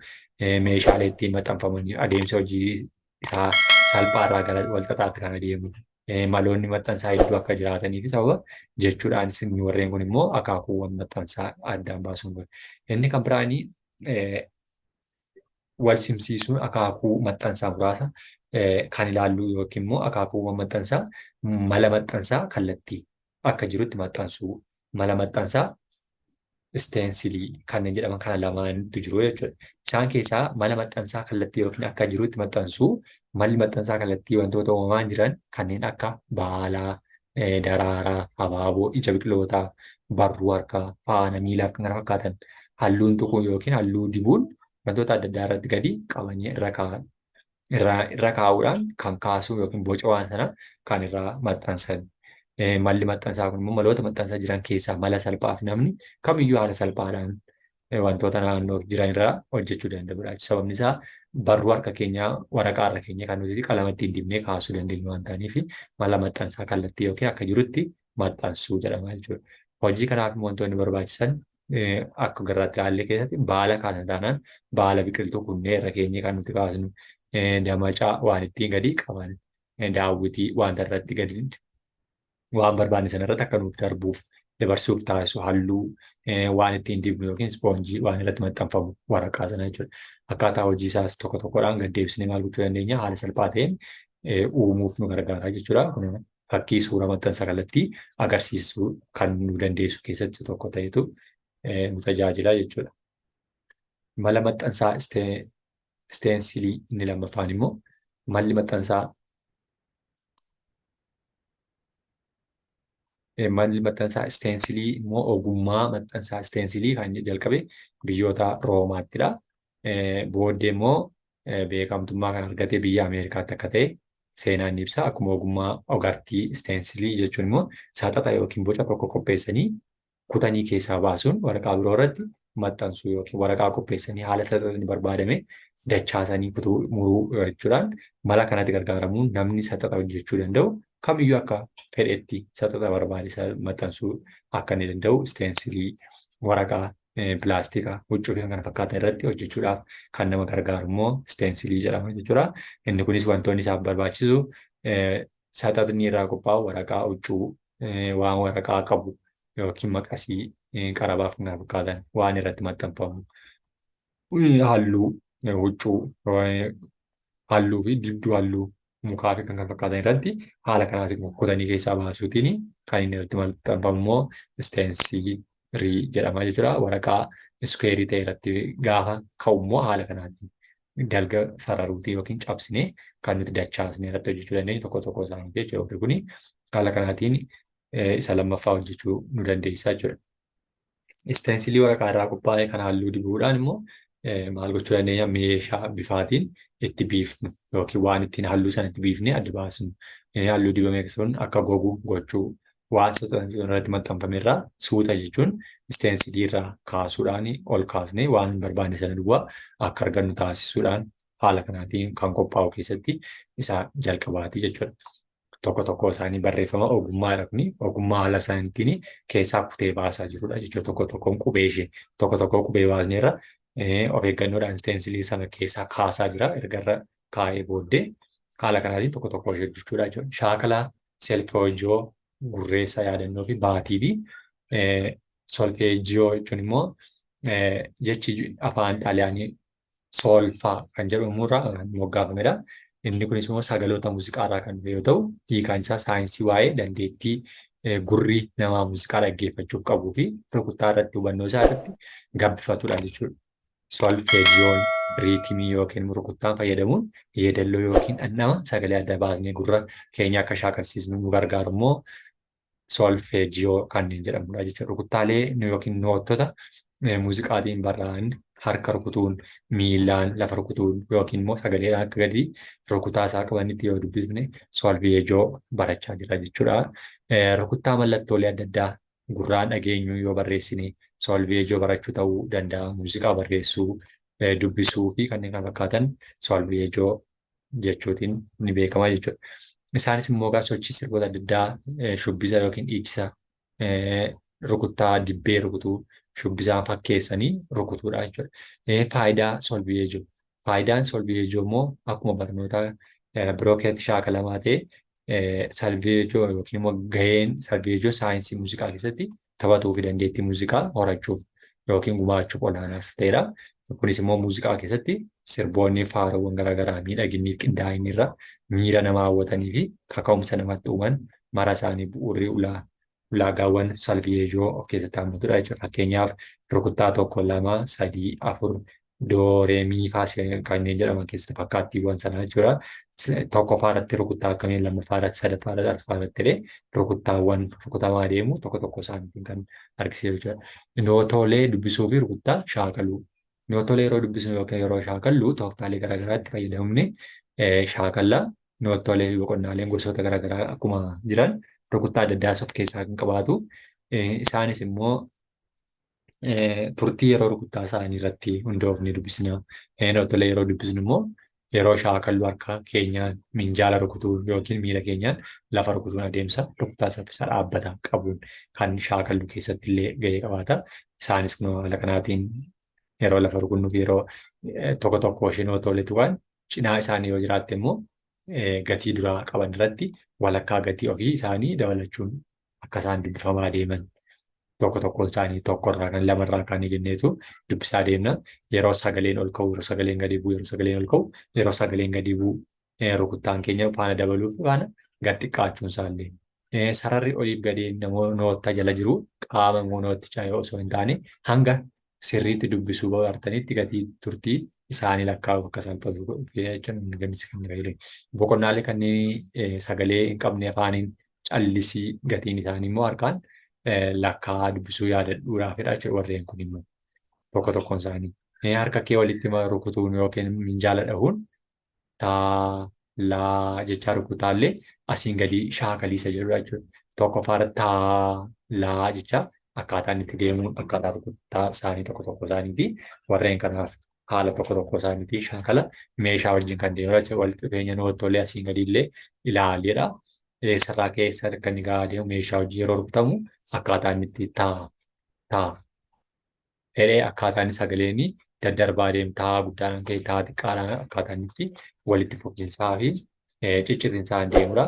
meeshaalee ittiin maxxanfamanii adeemsa hojii isaa salphaarraa gara walxaxaatti kan adeemu maloonni maxxansaa hedduu akka jiraataniif sababa jechuudhaanis warreen kun immoo akaakuuwwan maxxansaa addaan baasuun kun. Inni kan biraanii wal simsiisuun akaakuu maxxansaa muraasa kan ilaallu yookiin immoo akaakuuwwan maxxansaa mala maxxansaa kallattii akka jirutti maxxansuu mala maxxansaa isteensilii kanneen jedhaman kana lamaanitu jiru jechuudha. Isaan keessaa mala maxxansaa kallattii yookiin akka jirutti maxxansuu malli maxxansaa kallattii wantoota uumamaan jiran kanneen akka baalaa, daraaraa, abaaboo, ija biqilootaa, barruu harkaa, faana miilaa fi kan kana fakkaatan halluun tuquun yookiin halluu dibuun wantoota adda addaa irratti gadi qabanii irra kaa'uudhaan kan kaasuu yookiin boca waan sana kan irraa maxxansan. Malli maxxansaa kun immoo maloota maxxansaa jiran keessaa mala salphaa fi namni kamiyyuu haala salphaadhaan wantoota naannoo jiran irraa hojjechuu danda'udha. Sababni isaa barruu harka keenyaa waraqaa harka keenya kan nuti qalama ittiin dibnee kaasuu dandeenyu waan ta'aniif mala maxxansaa kallattii yookiin akka jirutti maxxansuu jedhama jechuudha. Hojii kanaaf wantoonni barbaachisan akka garaatti ilaalle keessatti baala kaasan taanaan baala biqiltuu kunneen irra keenya kan nuti kaasnu damacaa waan ittiin gadi qaban daawwitii wanta irratti gadi waan barbaanne sana irratti akka nuuf darbuuf dabarsuuf taasisu halluu waan ittiin dibnu yookiin ispoonjii waan irratti maxxanfamu waraqaa sana jechuudha. Akkaataa hojii isaas tokko tokkodhaan gad deebisnee maal gochuu dandeenya haala salphaa ta'een uumuuf nu gargaara jechuudha. Fakkii suura maxxansa kallattii agarsiisuu kan nu dandeessu keessatti tokko ta'etu nu tajaajila jechuudha. Mala maxxansaa isteensilii inni lammaffaan immoo malli maxxansaa Malli maxxansaa isteensilii immoo ogummaa maxxansaa isteensilii kan jalqabe biyyoota Roomaattidha. Booddee immoo beekamtummaa kan argate biyya Ameerikaatti akka ta'e seenaan ni ibsa. Akkuma ogummaa ogartii isteensilii jechuun immoo saaxaxa yookiin boca tokko qopheessanii kutanii keessaa baasuun waraqaa biroo irratti maxxansuu yookiin waraqaa qopheessanii haala saxaxni barbaadame dachaasanii kutuu muruu jechuudhaan mala kanatti gargaaramuun namni saxaxa hojjechuu danda'u kamiyyuu akka fedhetti saxaxa barbaade maxxansuu akka inni danda'u isteensilii waraqaa pilaastikaa huccuu fi kan kana fakkaatan irratti hojjechuudhaaf kan nama gargaaru immoo isteensilii jedhama jechuudha. Inni kunis wantoonni isaaf barbaachisu saxaxni irraa qophaa'u waraqaa huccuu waan waraqaa qabu yookiin maqasii qarabaaf kan kana fakkaatan waan irratti maxxanfamu halluu huccuu halluu fi dibduu halluu mukaa fi kan kana fakkaatan irratti haala kanaatiin kutanii keessaa baasuutiin kan inni irratti maxxanfamu immoo isteensilii jedhama jechuudha. Waraqaa iskuweerii ta'e irratti gaafa ka'u immoo haala kanaatiin dalga sararuutii yookiin cabsinee kan nuti dachaasnee irratti hojjechuu dandeenyu tokko tokko isaanii jechuudha. Kuni haala kanaatiin isa lammaffaa hojjechuu nu dandeessa jechuudha. Isteensilii waraqaa irraa qophaa'e kan halluu dibuudhaan immoo maal gochuu dandeenya meeshaa bifaatiin itti biifnu yookiin waan ittiin halluu sana itti biifnee adda baasnu. Halluu dibame sun akka gogu gochuu waan irratti maxxanfame irraa suuta jechuun isteensilii irraa kaasuudhaan ol kaasnee waan barbaanne sana duwwaa akka argannu taasisuudhaan haala kanaatiin kan qophaa'u keessatti isa jalqabaati jechuudha. Tokko tokko isaanii barreeffama ogummaadha kuni ogummaa haala isaaniitiin keessaa kutee baasaa jirudha jechuudha. Tokko tokkoon qubee ishee tokko tokko qubee baasneerra of eeggannoodhaan isteensilii sana keessaa kaasaa jira erga irra kaa'ee booddee haala kanaatiin tokko tokko ishee jechuudha jechuudha. Shaakala selfojoo gurreessa yaadannoo fi baatii fi solfeejiyoo jechuun immoo jechi afaan xaaliyaanii soolfaa kan jedhamu irraa kan moggaafamedha. Inni kunis immoo sagaloota muuziqaarraa kan dhufe yoo ta'u, hiikaan isaa saayinsii waa'ee dandeettii gurri namaa muuziqaa dhaggeeffachuuf qabuu fi rukuttaa irratti hubannoo isaa irratti gabbifatudha jechuudha. Solfeejiyoon riitimii yookiin rukuttaan fayyadamuun yeedalloo yookiin dhandhama sagalee adda baasnee gurra keenya akka shaakalsiisnu nu gargaaru immoo solfeejiyoo kanneen jedhamudha jechuudha. Rukuttaalee yookiin noottota muuziqaatiin barraa'an harka rukutuun, miilaan lafa rukutuun yookiin immoo sagaleedhaan akka gadi rukutaa isaa qabanitti yoo dubbisne solfeejiyoo barachaa jira jechuudha. Rukuttaa mallattoolee adda addaa gurraan dhageenyu yoo barreessine solfeejiyoo barachuu ta'uu danda'a. Muuziqaa barreessuu, dubbisuu fi kanneen kana fakkaatan solfeejiyoo jechuutiin ni beekama jechuudha. Isaanis immoo sochii sirboota adda addaa shubbisa yookiin dhiichisa rukuttaa dibbee rukutuu shubbisaan fakkeessanii rukutuudha jechuudha. Faayidaa solfeejiyoo. Faayidaan solfeejiyoo immoo akkuma barnoota biroo keessatti shaakalamaa ta'e solfeejiyoo yookiin immoo gaheen solfeejiyoo saayinsii muuziqaa keessatti taphatuu fi dandeettii muuziqaa horachuuf yookiin gumaachuuf olaanaas ta'edha. Kunis immoo muuziqaa keessatti sirboonni faaroowwan garaagaraa miidhaginni fi qindaa'inni irra miira nama hawwatanii fi kaka'umsa namatti uuman mara isaanii bu'uurri ulaagaawwan solfeejiyoo of keessatti hammatudha jechuudha. Fakkeenyaaf rukuttaa tokko, lama, sadii, afur, doo, ree, mii fa'aa kanneen jedhaman keessatti fakkaattiiwwan sanaa jechuudha. Tokkoffaa irratti rukuttaa akkamiin lammaffaa irratti sadaffaa irratti arfaffaa irratti illee rukuttaawwan rukutamaa deemu tokko tokko isaaniitiin kan argisiisu jechuudha. Nootoolee dubbisuu fi rukuttaa shaakaluu. Nootoolee yeroo dubbisnu yookiin yeroo shaakallu tooftaalee garaagaraatti fayyadamne shaakallaa nootoolee fi boqonnaaleen gosoota garaagaraa akkuma jiran rukuttaa adda addaas of keessaa kan qabaatu. Isaanis immoo turtii yeroo rukuttaa isaanii irratti hundoofne dubbisna. Nootoolee yeroo dubbisnu immoo yeroo shaakallu harka keenyaan minjaala rukutuu yookiin miila keenyaan lafa rukutuun adeemsa rukuttaa saffisaa dhaabbata qabuun kan shaakallu keessatti illee gahee qabaata. Isaanis haala kanaatiin yeroo lafa rukunnuuf yeroo tokko tokko ishee nootoolee tuqan cinaa isaanii yoo jiraatte immoo gatii duraa qaban irratti walakkaa gatii ofii isaanii dabalachuun akka isaan dubbifamaa deeman tokko tokko isaanii tokkorraa kan lamarraa kaanii jenneetu dubbisaa deemna. Yeroo sagaleen ol ka'u, yeroo sagaleen gadi bu'u, yeroo sagaleen ol ka'u, yeroo sagaleen gadi bu'u rukuttaan keenya faana dabaluuf faana gad xiqqaachuun isaallee. Sararri oliif gadeen noota jala jiru qaama noottichaa yoo osoo hin taane hanga sirriitti dubbisuu bartanitti gatii turtii isaanii lakkaa'uuf akka salphatu jechuun kan fayyadamu. Boqonnaalee kanneen sagalee hin qabne afaaniin callisii gatiin isaanii immoo harkaan lakkaa'aa dubbisuu yaadadhuudhaafidha jechuudha warreen kun immoo tokko tokkoon isaanii. Harka kee walitti rukutuun yookiin minjaala dhahuun taa laa jechaa rukutaallee asiin gadi shaakaliisa jedhudha jechuudha. Tokkoffaarra taa laa jecha akkaataan itti deemuun akkaataa rukuttaa isaanii tokko tokko isaaniiti. Warreen kanaaf haala tokko tokko isaaniiti shaakala meeshaa wajjin kan deemudha jechuudha. Walitti dhufeenya noottoolee asiin gadiillee ilaaleedha. Sarara keessa kan inni gahaa deemu meeshaa hojii yeroo rukutamu akkaataa inni itti taa jedhee akkaataan sagaleen daddarbaa deemu taa guddaan ta'e taa xiqqaadhaan akkaataa inni itti walitti fufiinsaa fi ciccitiinsaan deemudha.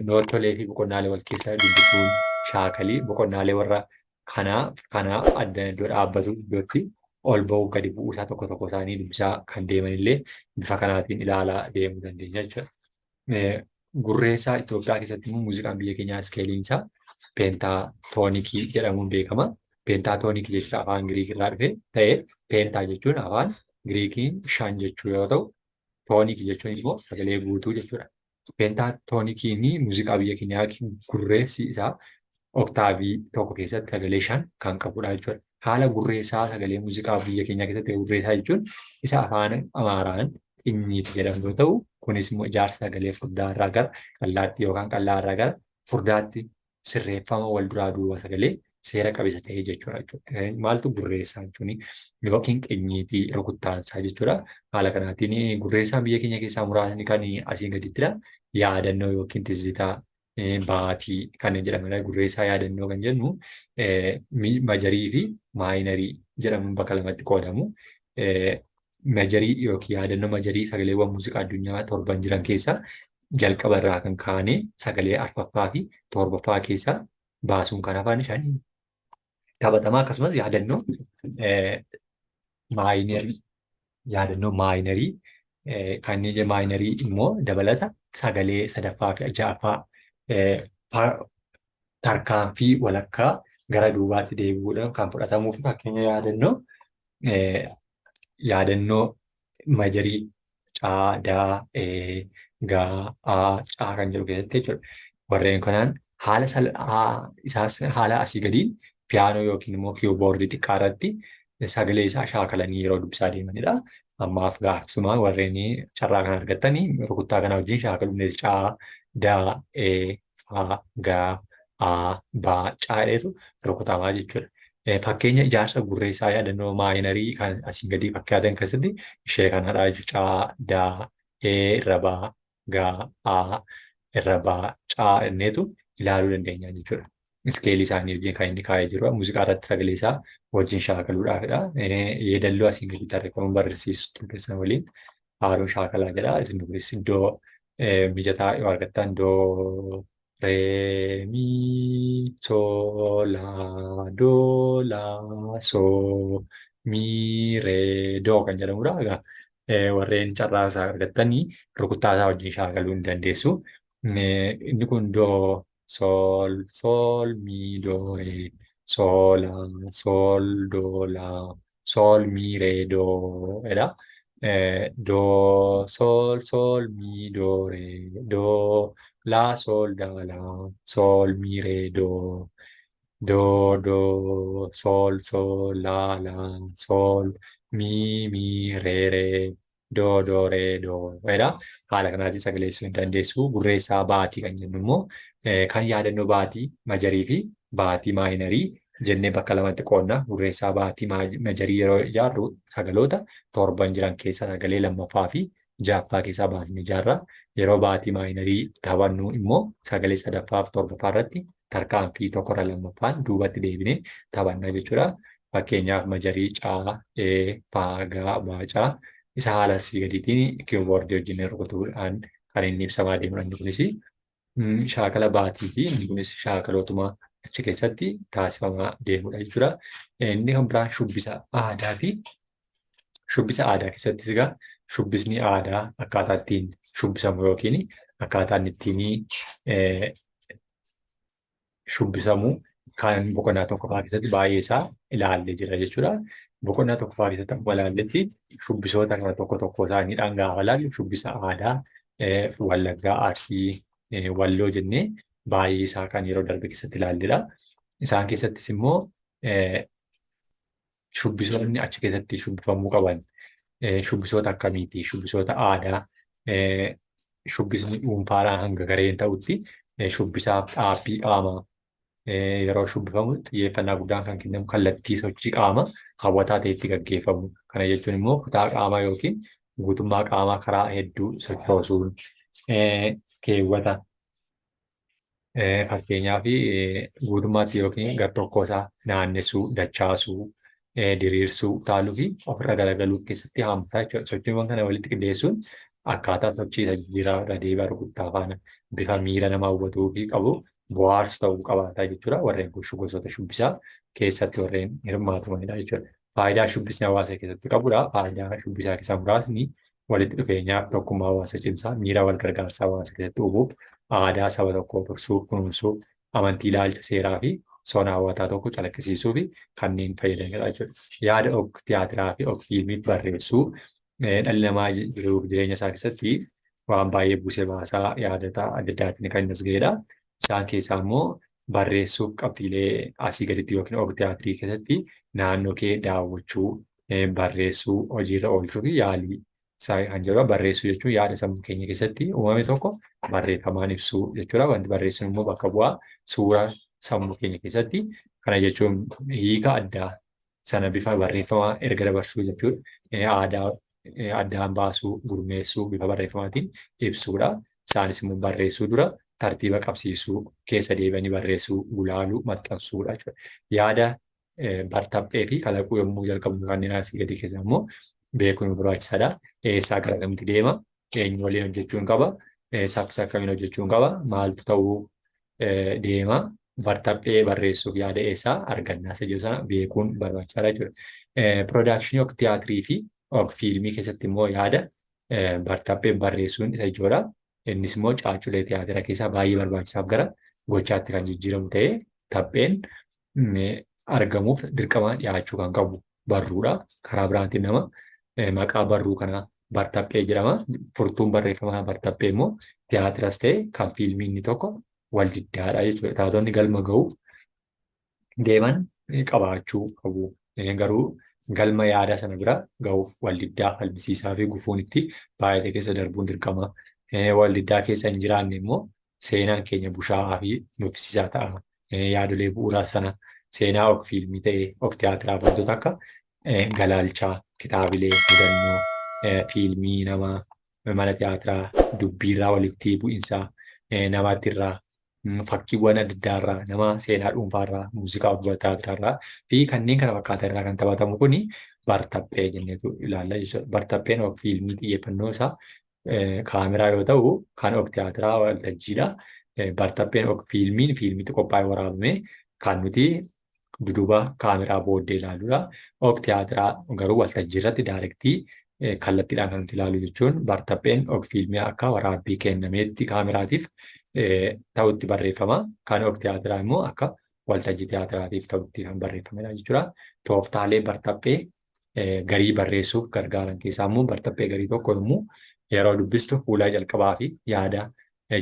Noottoolee fi boqonnaalee wal keessa dubbisuun shaakalii boqonnaalee warra kanaa adda iddoo dhaabbatu iddootti ol ba'uu gadi bu'uusaa tokko tokko isaanii dubbisaa kan deemanillee bifa kanaatiin ilaalaa deemuu dandeenya jechuudha. Gurreessaa Itoophiyaa keessatti immoo muuziqaan biyya keenyaa iskeeliinsaa peentaatoonikii jedhamuun beekama. Peentaatoonikii jechuun afaan Giriikii irraa dhufe ta'ee peentaa jechuun afaan Giriikiin 5 jechuu yoo ta'u, toonikii jechuun immoo sagalee guutuu jechuudha. Peentaatoonikiin muuziqaa biyya keenyaa gurreessi isaa oktaavii tokko keessatti sagalee 5 kan qabudha jechuudha. Haala gurreessaa sagalee muuziqaa biyya keenyaa keessatti gurreessaa jechuun isa afaan Amaaraan xinyiiti jedhamu yoo ta'u, kunis immoo ijaarsa sagalee furdaa irraa gara qallaatti yookaan qallaa irraa gara furdaatti sirreeffama wal duraa duuba sagalee seera qabeessa ta'ee jechuudha. Maaltu gurreessaa jechuun yookiin qinyiitii rukuttaansaa jechuudha. Haala kanaatiin gurreessaan biyya keenya keessaa muraasni kan asiin gadittidha. Yaadannoo yookiin tizitaa baatii kan jedhamanidha. Gurreessaa yaadannoo kan jennu majarii fi maayinarii jedhamuun bakka lamatti qoodamu. Majarii yookiin yaadannoo majarii sagaleewwan muuziqaa addunyaa 7 jiran keessaa jalqaba irraa kan kaane sagalee 4ffaa fi 7ffaa keessaa baasuun kan hafan 5 taphatamaa akkasumas yaadannoo maayinarii kanneen maayinarii immoo dabalata sagalee 3ffaa fi 6ffaa tarkaanfii walakkaa gara duubaatti deebi'uudhaan kan fudhatamuu fi fakkeenya yaadannoo majarii caa, daa, gaa, caa kan jedhu keessatti jechuudha. Warreen kanaan haala asii gadiin piyaanoo yookiin immoo kiiboordii xiqqaa irratti sagalee isaa shaakalanii yeroo dubbisaa deemanidha. Ammaaf gaafsuma warreen carraa kan argatanii rukuttaa kana wajjin shaakaluunis caa, daa, faa, gaa, baa, caa jedhetu rukutamaa jechuudha. Fakkeenya ijaarsa gurreessaa yaadannoo maayinarii kan asiin gadi fakkaatan keessatti ishee kanadha jechuudha. Caa, daa, irra baa, gaa, irra baa, caa inneetu ilaaluu dandeenya jechuudha. Iskeelii isaanii wajjin kan inni kaa'ee jiru muuziqaa irratti sagalee isaa wajjin shaakaluudhaafidha. Yeedalloo asiin gadi tarreeffamuun barreessistu keessan waliin haaroo shaakalaa jedha. Isin kunis iddoo mijataa yoo argattan doo re mi so la do la so mi re do kan jedhamudha. Warreen carraa isaa argattanii rukuttaa isaa wajjin shaakaluu ni dandeessu. Inni kun doo sol mi do re sol do la sol mi re do jedha. Do sol mi do re do la sol da la sol mi re do sol la sol mi re do re do jedha. Haala kanaatiin sagaleessuu hin dandeessu. Gurreessaa baatii kan jennu immoo kan yaadannoo baatii majarii fi baatii maayinarii jennee bakka lamatti qoodna. Gurreessaa baatii majarii yeroo ijaarru sagaloota 7 jiran keessa sagalee 2ffaa fi 6ffaa keessaa baasnee ijaarra. Yeroo baatii maayinarii taphannu immoo sagalee 3ffaa fi 7ffaa irratti tarkaanfii 1 irra 2ffaan duubatti deebinee taphanna jechuudha. Fakkeenyaaf majarii caa, faa, gaa, baa, caa isa haala asii gadiitiin kiiboordii wajjin rukutuudhaan kan inni ibsamaa deemudha. Inni kunis shaakala baatii fi inni kunis shaakalootuma achi keessatti taasifamaa deemudha jechuudha. Inni kan biraan shubbisa aadaati. Shubbisa aadaa keessattis egaa shubbisni aadaa akkaataa ittiin shubbisamu yookiin akkaataan ittiin shubbisamu kan boqonnaa tokkoffaa keessatti baay'ee isaa ilaallee jira jechuudha. Boqonnaa tokkoffaa keessatti akkuma ilaalletti shubbisoota kana tokko isaaniidhaan gaafa ilaallu shubbisa aadaa Wallaggaa, Arsii, Walloo jennee baay'ee isaa kan yeroo darbe keessatti ilaalledha. Isaan keessattis immoo shubbisoonni achi keessatti shubbifamuu qaban shubbisoota akkamiiti? Shubbisoota aadaa, shubbisni dhuunfaadhaan hanga gareen ta'utti shubbisaaf dhaabbii qaamaa yeroo shubbifamu xiyyeeffannaa guddaan kan kennamu kallattii sochii qaama hawwataa ta'etti gaggeeffamu. Kana jechuun immoo kutaa qaamaa yookiin guutummaa qaamaa karaa hedduu sochoosuun keewwata fakkeenyaaf guutummaatti yookiin gar-tokkoo isaa naannessuu, dachaasuu, diriirsuu, utaaluu fi ofirra garagaluuf keessatti haammataa jechuudha. Sochiiwwan kana walitti qindeessuun akkaataa sochii jijjiiraa deebi'aa rukuttaa faana bifa miira nama hawwatuu fi qabu bohaarsu ta'uu qabaata jechuudha. Warreen kun gosoota shubbisaa keessatti warreen hirmaatamanidha jechuudha. Faayidaa shubbisni hawaasa keessatti qabudha. Faayidaa shubbisaa keessaa muraasni walitti dhufeenyaaf tokkummaa hawaasa cimsaa, miira wal gargaarsaa hawaasa keessatti uumuuf, aadaa saba tokkoo tursuu, kunuunsuu, amantii ilaalcha seeraa fi sona hawwataa tokko calaqqisiisuu fi kanneen fayyadanidha jechuudha. Yaada tiyaatiraa fi fiilmii barreessuu dhalli namaa jiruuf jireenya isaa keessatti waan baay'ee buusee baasaa yaadota adda addaatiin kan inni as ga'edha. Isaan keessaa immoo barreessuuf qabxiilee asii gaditti yookiin tiyaatirii keessatti naannoo kee daawwachuu, barreessuu, hojiirra oolchuu fi yaalii isaa kan jedhudha. Barreessuu jechuun yaada sammuu keenya keessatti uumame tokko barreeffamaan ibsuu jechuudha. Wanti barreessuun immoo bakka bu'aa suuraa sammuu keenya keessatti. Kana jechuun hiika addaa sana bifa barreeffamaa erga dabarsuu jechuudha. Aadaa addaan baasuu, gurmeessuu bifa barreeffamaatiin ibsuudha. Isaanis immoo barreessuu dura tartiiba qabsiisuu, keessa deebi'anii barreessuu, gulaaluu, maxxansuudha jechuudha. Yaada bartaphee fi kalaquu yommuu jalqabnu kanneen asii gadi keessa immoo beekuun barbaachisaadha. Eessaa gara kamitti deema? Eenyu waliin hojjechuun qaba? Saffisa akkamiin hojjechuun qaba? Maaltu ta'uu deema? Bartaphee barreessuuf yaada eessaa argannaa isa jedhu sana beekuun barbaachisaadha jechuudha. Piroodakshinii tiyaatirii fi fiilmii keessatti immoo yaada bartaphee barreessuun isa ijoodha. Innis immoo caaculee tiyaatira keessaa baay'ee barbaachisaaf gara gochaatti kan jijjiiramu ta'ee tapheen argamuuf dirqama dhiyaachuu kan qabu barruudha. Karaa biraatiin nama maqaa barruu kanaa bartaphee jedhama. Furtuun barreeffamaa bartaphee immoo tiyaatiras ta'e kan fiilmii inni tokko wal diddaadha jechuudha. Taatonni galma ga'uuf deeman qabaachuu qabu. Garuu galma yaada sana bira ga'uuf wal diddaa falmisiisaa fi gufuun itti baay'ee keessa darbuun dirqama. Wal diddaa keessa hin jiraanne immoo seenaan keenya bushaa'aa fi nuffisiisaa ta'a. Yaadolee bu'uuraa sana seenaa fiilmii ta'ee tiyaatiraa wantoota akka galaalchaa, kitaabilee, mudannoo, fiilmii namaa, mana tiyaatiraa, dubbiirraa walitti bu'insaa, namaatirraa, fakkiiwwan adda addaarraa, nama seenaa dhuunfaarraa, muuziqaa tiyaatiraarraa fi kanneen kana fakkaatan irraa kan taphatamu kuni bartaphee jenneetu ilaalla jechuudha. Bartapheen fiilmii xiyyeeffannoo isaa kaameraa yoo ta'u, kan tiyaatiraa waltajjiidha. Bartapheen fiilmiitti qophaa'ee waraabame kan nuti duduba kaameraa booddee ilaaluudha. Tiyaatiraa garuu waltajjii irratti daayirektii kallattiidhaan kan nuti ilaalu jechuun bartapheen fiilmii akka waraabbii kennameetti kaameraatiif ta'utti barreeffama. Kan tiyaatiraa immoo akka waltajjii tiyaatiraatiif ta'utti kan barreeffamedha jechuudha. Tooftaalee bartaphee garii barreessuuf gargaaran keessaa immoo bartaphee garii tokko yommuu yeroo dubbistu fuula jalqabaa fi yaada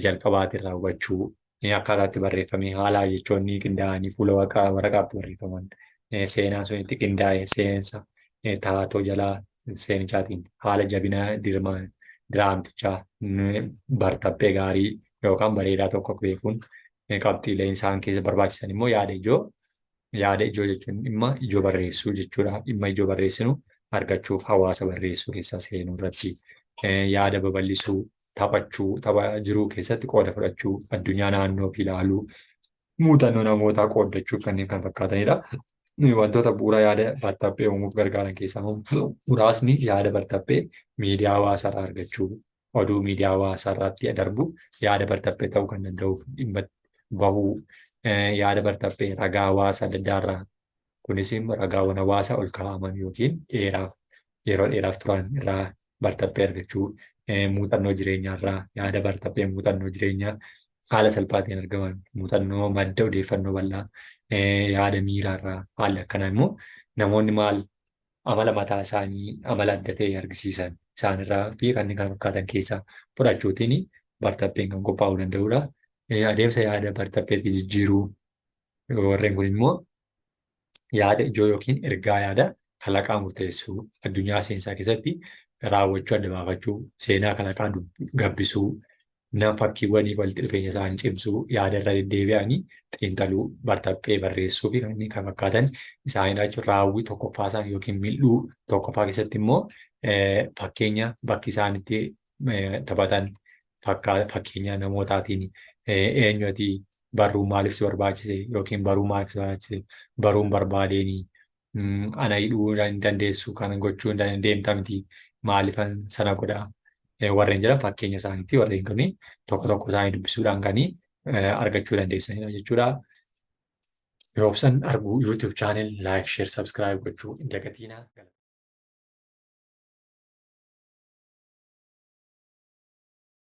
jalqabaatirraa hubachuu akkaataatti barreeffamee haala jechoonni qindaa'anii fuula waraqaatti barreeffaman seenaa sun itti qindaa'e seensa taatoo jalaa seenichaatiin haala jabina diraamtichaa bartaphee gaarii yookaan bareedaa tokko beekuun qabxiilee isaan keessa barbaachisan immoo yaada ijoo jechuun dhimma ijoo barreessuu jechuudha. Dhimma ijoo barreessinu argachuuf hawaasa barreessuu keessaa seenuu irratti yaada babal'isuu, taphachuu, tapha jiruu keessatti qooda fudhachuu, addunyaa naannoo fi ilaaluu, muuxannoo namootaa qooddachuu kanneen kan fakkaatanidha. Wantoota bu'uura yaada bartaphee uumuuf gargaaran keessaa muraasni yaada bartaphee miidiyaa hawaasaarraa argachuu, oduu miidiyaa hawaasaarraatti darbu yaada bartaphee ta'uu kan danda'uuf dhimma bahuu, yaada bartaphee ragaa hawaasa adda addaarraa kunis ragaawwan hawaasa ol kaa'aman yookiin yeroo dheeraaf turan irraa bartaphee argachuu, muuxannoo jireenyaarraa yaada bartaphee muuxannoo jireenyaa haala salphaatiin argaman muuxannoo madda odeeffannoo bal'aa yaada miiraarraa haalli akkanaa immoo namoonni maal amala mataa isaanii amala adda ta'e argisiisan isaanirraa fi kanneen kana fakkaatan keessaa fudhachuutiin bartapheen kan qophaa'uu danda'udha. Adeemsa yaada bar-tappeetti jijjiiruu. Warreen kun immoo yaada ijoo yookiin ergaa yaada kalaqaa murteessuu addunyaa seensaa keessatti raawwachuu adda baafachuu, seenaa kalaqaa gabbisuu, nam fakkiiwwanii fi walitti dhufeenya isaanii cimsuu, yaada irra deddeebi'anii xiinxaluu, bar-taphee barreessuu fi kanneen kan fakkaatan isaanii jechuudha. Raawwii tokkoffaa isaanii yookiin mil'uu tokkoffaa keessatti immoo fakkeenya bakki isaan itti taphatan fakkeenya namootaatiin eenyuti barruun maaliif si barbaachise yookiin baruu maaliif si barbaachise baruun barbaadeenii ana hidhuu hin dandeessu kana gochuu hin dandeemta miti maaliifan sana godhaa warreen jedhan fakkeenya isaaniitti warreen kun tokko tokko isaanii dubbisuudhaan kan argachuu dandeessanidha jechuudha. Yoo obsan arguu YouTube channel like share subscribe gochuu hin dagatiina.